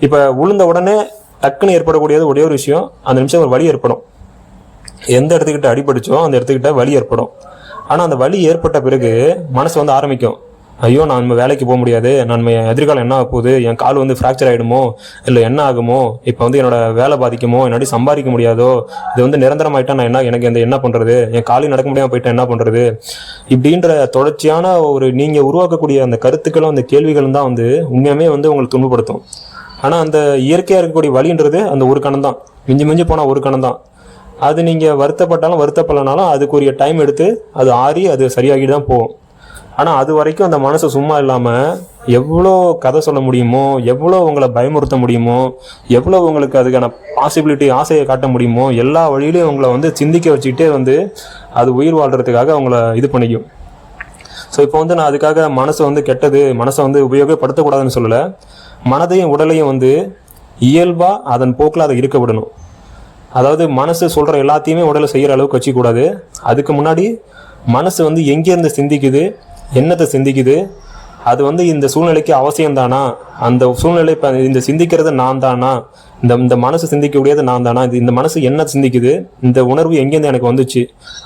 இப்போ விழுந்த உடனே டக்குன்னு ஏற்படக்கூடியது ஒரே ஒரு விஷயம், அந்த நிமிஷம் ஒரு வலி ஏற்படும். எந்த இடத்துக்கிட்ட அடிபடிச்சோ அந்த இடத்துக்கிட்ட வலி ஏற்படும். ஆனால் அந்த வலி ஏற்பட்ட பிறகு மனசு ஆரம்பிக்கும், ஐயோ நான் நம்ம வேலைக்கு போக முடியாது, நான் எதிர்காலம் என்ன ஆக போகுது, என் கால் ஃப்ராக்சர் ஆகிடுமோ, இல்லை என்ன ஆகுமோ, இப்போ என்னோட வேலை பாதிக்குமோ, என்னாடி சம்பாதிக்க முடியாதோ, இது நிரந்தரமாயிட்டா நான் எனக்கு என்ன பண்ணுறது, என் காலையும் நடக்க முடியாமல் போயிட்டா என்ன பண்ணுறது, இப்படின்ற தொடர்ச்சியான நீங்கள் உருவாக்கக்கூடிய அந்த கருத்துக்களும் அந்த கேள்விகளும் தான் உண்மையுமே உங்களை துன்பப்படுத்தும். ஆனால் அந்த இயற்கையாக இருக்கக்கூடிய வலின்றது அந்த ஒரு கணம் தான், மிஞ்சி போனால் ஒரு கணம் தான். அது நீங்கள் வருத்தப்பட்டாலும் வருத்தப்படலனாலும் அதுக்குரிய டைம் எடுத்து அது ஆறி அது சரியாகிட்டு தான் போகும். ஆனால் அது வரைக்கும் அந்த மனசு சும்மா இல்லாமல் எவ்வளோ கதை சொல்ல முடியுமோ, எவ்வளோ உங்களை பயமுறுத்த முடியுமோ, எவ்வளோ உங்களுக்கு அதுக்கான பாசிபிலிட்டி ஆசையை காட்ட முடியுமோ, எல்லா வழியிலையும் உங்களை சிந்திக்க வச்சுக்கிட்டே அது உயிர் வாழ்கிறதுக்காக அவங்கள இது பண்ணிக்கும். ஸோ இப்போ நான் அதுக்காக மனசு கெட்டது, மனசை உபயோகப்படுத்தக்கூடாதுன்னு சொல்லலை. மனதையும் உடலையும் இயல்பாக அதன் போக்கில் அதை இருக்க விடணும். அதாவது மனசு சொல்கிற எல்லாத்தையுமே உடலை செய்கிற அளவுக்கு வச்சுக்கூடாது. அதுக்கு முன்னாடி மனசு எங்கேருந்து சிந்திக்குது, என்னத்தை சிந்திக்குது, அது இந்த சூழ்நிலைக்கு அவசியம்தானா, அந்த சூழ்நிலை இப்போ இந்த சிந்திக்கிறது நான் தானா, இந்த மனசு சிந்திக்கக்கூடியது நான் தானா, இந்த மனசு என்ன சிந்திக்குது, இந்த உணர்வு எங்கேருந்து எனக்கு வந்துச்சு,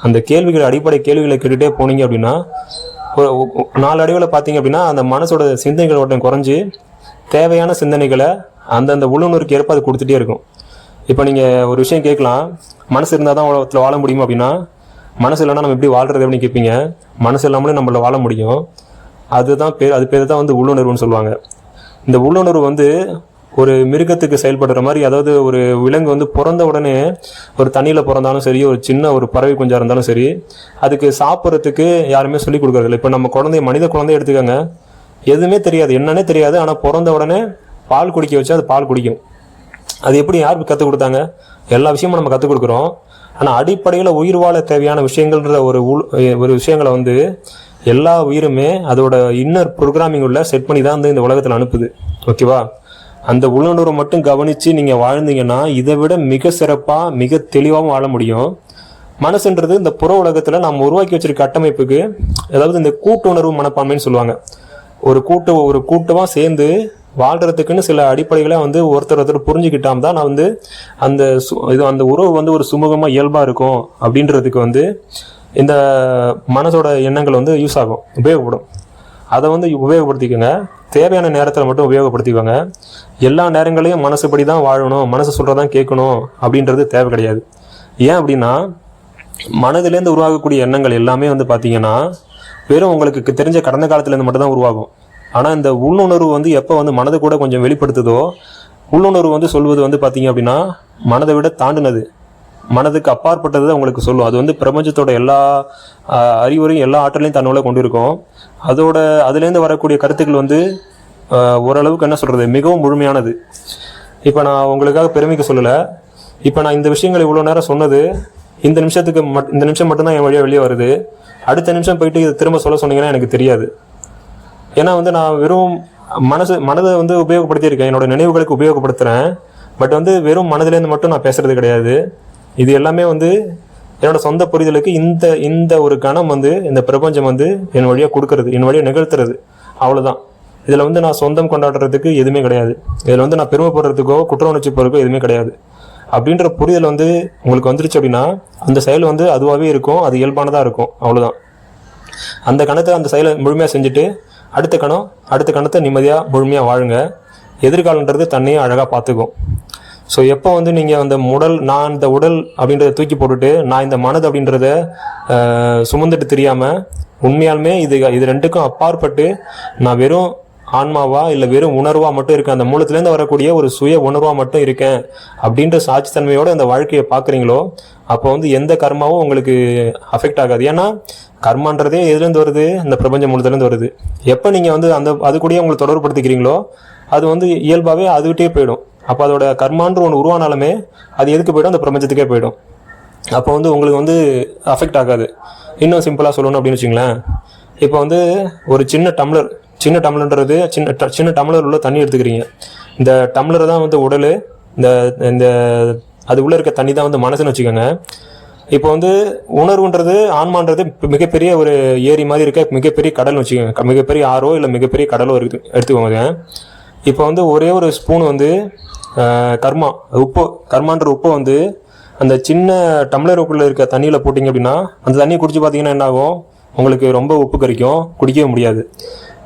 அந்த கேள்விகள் அடிப்படை கேள்விகளை கேட்டுகிட்டே போனீங்க அப்படின்னா நாளடைவில் பார்த்தீங்க அப்படின்னா அந்த மனசோட சிந்தனைகள் ஓட்டம் குறைஞ்சி தேவையான சிந்தனைகளை அந்தந்த உள்ளுணர்வுக்கு ஏற்ப அது கொடுத்துட்டே இருக்கும். இப்போ நீங்கள் ஒரு விஷயம் கேட்கலாம், மனசு இருந்தால் தான் உலகத்தில் வாழ முடியும் அப்படின்னா, மனசு இல்லைன்னா நம்ம எப்படி வாழ்றது அப்படின்னு கேட்பீங்க. மனசு இல்லாமலே நம்மள வாழ முடியும். அது பேர் தான் உள்ளுணர்வுன்னு சொல்லுவாங்க. இந்த உள்ளுணர்வு ஒரு மிருகத்துக்கு செயல்படுற மாதிரி, அதாவது ஒரு விலங்கு பிறந்த உடனே ஒரு தண்ணியில் பிறந்தாலும் சரி, ஒரு சின்ன ஒரு பறவை குஞ்சா இருந்தாலும் சரி, அதுக்கு சாப்பிட்றதுக்கு யாருமே சொல்லிக் கொடுக்குறதில்ல. இப்போ நம்ம மனித குழந்தைய எடுத்துக்கோங்க, எதுவுமே தெரியாது, என்னன்னே தெரியாது, ஆனால் பிறந்த உடனே பால் குடிக்க வச்சா அது பால் குடிக்கும். அது எப்படி யாருக்கு கற்றுக் கொடுத்தாங்க? எல்லா விஷயமும் நம்ம கற்றுக் கொடுக்குறோம். ஆனால் அடிப்படையில் உயிர் வாழ தேவையான விஷயங்கள்ன்ற ஒரு விஷயங்களை வந்து எல்லா உயிருமே அதோட இன்னர் ப்ரோக்ராமிங் உள்ள செட் பண்ணி தான் வந்து இந்த உலகத்தில் அனுப்புது. ஓகேவா? அந்த உள்ளுணர்வை மட்டும் கவனித்து நீங்கள் வாழ்ந்தீங்கன்னா இதை விட மிக சிறப்பாக மிக தெளிவாகவும் வாழ முடியும். மனசுன்றது இந்த புற உலகத்தில் நாம் உருவாக்கி வச்சிருக்க கட்டமைப்புக்கு, அதாவது இந்த கூட்டு உணர்வு மனப்பான்மைன்னு சொல்லுவாங்க. ஒரு கூட்டமாக சேர்ந்து வாழ்கிறதுக்குன்னு சில அடிப்படைகளை வந்து ஒருத்தர் புரிஞ்சுக்கிட்டால் தான் நான் வந்து அந்த உறவு வந்து ஒரு சுமூகமாக இயல்பாக இருக்கும் அப்படின்றதுக்கு வந்து இந்த மனசோட எண்ணங்கள் வந்து யூஸ் ஆகும், உபயோகப்படும். அதை வந்து உபயோகப்படுத்திக்கோங்க. தேவையான நேரத்தில் மட்டும் உபயோகப்படுத்திக்கோங்க. எல்லா நேரங்களையும் மனசுப்படி தான் வாழணும், மனசு சொல்கிறதான் கேட்கணும் அப்படின்றது தேவை கிடையாது. ஏன் அப்படின்னா மனதிலேருந்து உருவாகக்கூடிய எண்ணங்கள் எல்லாமே வந்து பார்த்தீங்கன்னா வெறும் உங்களுக்கு தெரிஞ்ச கடந்த காலத்துலேருந்து மட்டும் தான் உருவாகும். ஆனால் இந்த உள்ளுணர்வு வந்து எப்போ வந்து மனது கூட கொஞ்சம் வெளிப்படுத்துதோ, உள்ளுணர்வு வந்து சொல்வது வந்து பார்த்தீங்க அப்படின்னா மனதை விட தாண்டினது, மனதுக்கு அப்பாற்பட்டது உங்களுக்கு சொல்லும். அது வந்து பிரபஞ்சத்தோட எல்லா அறிவுரையும் எல்லா ஆற்றலையும் தன்னோட கொண்டு இருக்கும். அதுலேருந்து வரக்கூடிய கருத்துக்கள் வந்து ஓரளவுக்கு என்ன சொல்கிறது, மிகவும் முழுமையானது. இப்போ நான் உங்களுக்காக பெருமைக்கு சொல்லலை. இப்போ நான் இந்த விஷயங்கள் இவ்வளோ நேரம் சொன்னது இந்த நிமிஷம் மட்டும்தான் என் வழியாக வெளியே வருது. அடுத்த நிமிஷம் போயிட்டு இதை திரும்ப சொன்னீங்கன்னா எனக்கு தெரியாது. ஏன்னா வந்து நான் வெறும் மனதை வந்து உபயோகப்படுத்தியிருக்கேன், என்னோட நினைவுகளுக்கு உபயோகப்படுத்துகிறேன். பட் வந்து வெறும் மனதிலேருந்து மட்டும் நான் பேசுறது கிடையாது. இது எல்லாமே வந்து என்னோட சொந்த புரிதலுக்கு இந்த ஒரு கணம் வந்து இந்த பிரபஞ்சம் வந்து என் வழியாக கொடுக்கறது, என் வழியாக நிகழ்த்துறது, அவ்வளோதான். இதில் வந்து நான் சொந்தம் கொண்டாடுறதுக்கு எதுவுமே கிடையாது. இதில் வந்து நான் பெருமைப்படுறதுக்கோ குற்ற உணர்ச்சி போகிறதுக்கோ எதுவுமே கிடையாது. அப்படின்ற புரிதல் வந்து உங்களுக்கு வந்துருச்சு அப்படின்னா அந்த செயல் வந்து அதுவாகவே இருக்கும், அது இயல்பானதாக இருக்கும், அவ்வளோதான். அந்த கணத்தை அந்த செயலை முழுமையாக செஞ்சுட்டு அடுத்த கணத்தை நிம்மதியாக முழுமையாக வாழுங்க. எதிர்காலன்றது தன்னையே அழகாக பார்த்துக்கும். ஸோ எப்போ வந்து நீங்கள் அந்த நான் இந்த உடல் அப்படின்றத தூக்கி போட்டுட்டு நான் இந்த மனது அப்படின்றத சுமந்துட்டு தெரியாமல் உண்மையாலுமே இது ரெண்டுக்கும் அப்பாற்பட்டு நான் வெறும் ஆன்மாவா இல்லை வெறும் உணர்வா மட்டும் இருக்கேன், அந்த மூலத்திலேருந்து வரக்கூடிய ஒரு சுய உணர்வா மட்டும் இருக்கேன் அப்படின்ற சாட்சித்தன்மையோட அந்த வாழ்க்கையை பார்க்குறீங்களோ அப்போ வந்து எந்த கர்மாவும் உங்களுக்கு அஃபெக்ட் ஆகாது. ஏன்னா கர்மான்றதே எதுலேருந்து வருது, இந்த பிரபஞ்ச மூலத்துலேருந்து வருது. எப்போ நீங்கள் வந்து அது கூடயே உங்களை தொடர்புபடுத்திக்கிறீங்களோ அது வந்து இயல்பாகவே அதுகிட்டே போயிடும். அப்போ அதோட கர்மான்ற ஒன்று உருவானாலுமே அது எதுக்கு போய்டும், அந்த பிரபஞ்சத்துக்கே போயிடும். அப்போ வந்து உங்களுக்கு வந்து அஃபெக்ட் ஆகாது. இன்னும் சிம்பிளாக சொல்லணும் அப்படின்னு வச்சுங்களேன், இப்போ வந்து ஒரு சின்ன டம்ளர்ன்றது சின்ன டம்ளர் உள்ள தண்ணி எடுத்துக்கிறீங்க. இந்த டம்ளர் தான் வந்து உடல், இந்த அது உள்ளே இருக்க தண்ணி தான் வந்து மனசுன்னு வச்சுக்கோங்க. இப்போ வந்து உணர்வுன்றது ஆன்மான்றது மிகப்பெரிய ஒரு ஏரி மாதிரி இருக்க மிகப்பெரிய கடல்னு வச்சுக்கோங்க, மிகப்பெரிய ஆறோ இல்லை மிகப்பெரிய கடலோ இருக்குது எடுத்துக்கோங்க. இப்போ வந்து ஒரே ஒரு ஸ்பூன் வந்து கர்மான்ற உப்பை வந்து அந்த சின்ன டம்ளருக்குள்ளே இருக்க தண்ணியில் போட்டிங்க அப்படின்னா அந்த தண்ணியை குடிச்சு பார்த்தீங்கன்னா என்ன ஆகும், உங்களுக்கு ரொம்ப உப்பு கறிக்கும், குடிக்கவே முடியாது.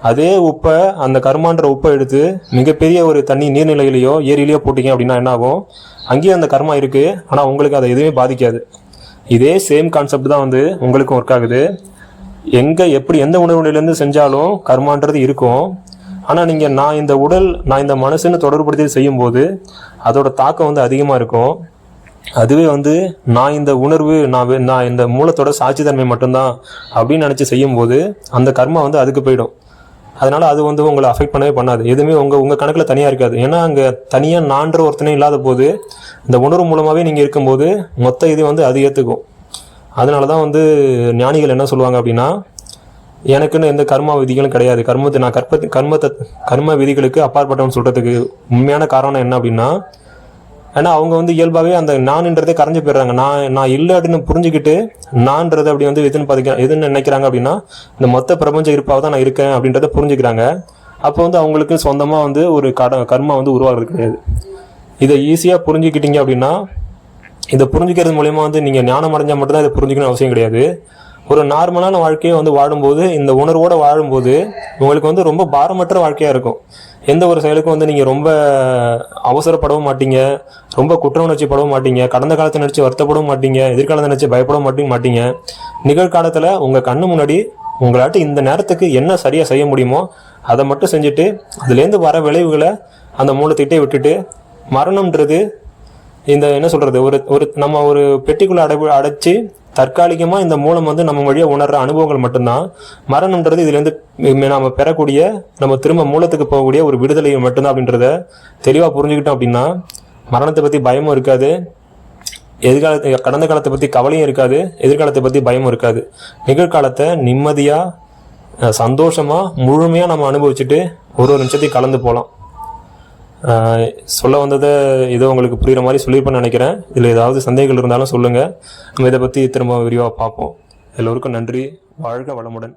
அதே உப்பை அந்த கர்மான்ற உப்பை எடுத்து மிகப்பெரிய ஒரு தண்ணி நீர்நிலையிலையோ ஏரியிலையோ போட்டிங்க அப்படின்னா என்ன ஆகும், அங்கேயும் அந்த கர்மா இருக்குது, ஆனால் உங்களுக்கு அதை எதுவுமே பாதிக்காது. இதே சேம் கான்செப்ட் தான் வந்து உங்களுக்கும் ஒர்க் ஆகுது. எப்படி எந்த உணர்வு நிலையிலேருந்து செஞ்சாலும் கர்மான்றது இருக்கும். ஆனால் நீங்கள் நான் இந்த மனசுன்னு தொடர்புபடுத்தி செய்யும்போது அதோட தாக்கம் வந்து அதிகமாக இருக்கும். அதுவே வந்து நான் இந்த உணர்வு நான் இந்த மூலத்தோட சாட்சித்தன்மை மட்டும்தான் அப்படின்னு நினச்சி செய்யும்போது அந்த கர்மா வந்து அதுக்கு போயிடும். அதனால் அது வந்து உங்களை அஃபெக்ட் பண்ணவே பண்ணாது. எதுவுமே உங்கள் கணக்கில் தனியாக இருக்காது. ஏன்னா அங்கே தனியாக நான்ற ஒருத்தனே இல்லாத போது இந்த உணர்வு மூலமாகவே நீங்கள் இருக்கும்போது மொத்த இது வந்து அது ஏற்றுக்கும். அதனால தான் வந்து ஞானிகள் என்ன சொல்லுவாங்க அப்படின்னா, எனக்குன்னு எந்த கர்ம விதிகளும் கிடையாது, கர்ம விதிகளுக்கு அப்பாற்பட்டவன் சொல்கிறதுக்கு உண்மையான காரணம் என்ன அப்படின்னா, ஏன்னா அவங்க வந்து இயல்பாகவே அந்த நான்ன்றதே கரைஞ்சு போயிடுறாங்க. நான் இல்லை அப்படின்னு புரிஞ்சுக்கிட்டு நான்றது அப்படி வந்து எதுன்னு நினைக்கிறாங்க அப்படின்னா இந்த மொத்த பிரபஞ்ச இருப்பாக தான் நான் இருக்கேன் அப்படின்றத புரிஞ்சுக்கிறாங்க. அப்போ வந்து அவங்களுக்கு சொந்தமாக வந்து ஒரு கர்மா வந்து உருவாகிறது கிடையாது. இதை ஈஸியாக புரிஞ்சுக்கிட்டீங்க அப்படின்னா, இதை புரிஞ்சுக்கிறது மூலயமா வந்து நீங்கள் ஞானம் அடைஞ்சால் மட்டும்தான் இதை புரிஞ்சுக்கணும் அவசியம் கிடையாது. ஒரு நார்மலான வாழ்க்கையை வந்து வாழும்போது இந்த உணர்வோடு வாழும்போது உங்களுக்கு வந்து ரொம்ப பாரமற்ற வாழ்க்கையாக இருக்கும். எந்த ஒரு செயலுக்கும் வந்து நீங்கள் ரொம்ப அவசரப்படவும் மாட்டீங்க, ரொம்ப குற்ற உணர்ச்சி படவும் மாட்டீங்க, கடந்த காலத்தை நினச்சி வருத்தப்படவும் மாட்டீங்க, எதிர்காலத்தை நினச்சி பயப்படவும் மாட்டீங்க. நிகழ்காலத்தில் உங்கள் கண்ணு முன்னாடி உங்களாட்டு இந்த நேரத்துக்கு என்ன சரியாக செய்ய முடியுமோ அதை மட்டும் செஞ்சுட்டு அதுலேருந்து வர விளைவுகளை அந்த மூலத்திட்டே விட்டுட்டு, மரணம்ன்றது இந்த என்ன சொல்கிறது, நம்ம ஒரு பெட்டிக்குள்ளே அடைச்சி தற்காலிகமாக இந்த மூலம் வந்து நம்ம வழியாக உணர்கிற அனுபவங்கள் மட்டும்தான். மரணம்ன்றது இதுலேருந்து நம்ம பெறக்கூடிய, நம்ம திரும்ப மூலத்துக்கு போகக்கூடிய ஒரு விடுதலை மட்டும்தான் அப்படின்றத தெளிவாக புரிஞ்சுக்கிட்டோம் அப்படின்னா மரணத்தை பற்றி பயமும் இருக்காது, கடந்த காலத்தை பற்றி கவலையும் இருக்காது, எதிர்காலத்தை பற்றி பயமும் இருக்காது. நிகழ்காலத்தை நிம்மதியாக சந்தோஷமாக முழுமையாக நம்ம அனுபவிச்சுட்டு ஒரு நிமிஷத்தையும் கலந்து போகலாம். சொல்ல வந்ததை ஏதோ உங்களுக்கு புரிகிற மாதிரி சொல்லியிருப்பேன்னு நினைக்கிறேன். இதில் ஏதாவது சந்தேகங்கள் இருந்தாலும் சொல்லுங்கள், நம்ம இதை பற்றி திரும்ப விரிவாக பார்ப்போம். எல்லோருக்கும் நன்றி. வாழ்க வளமுடன்.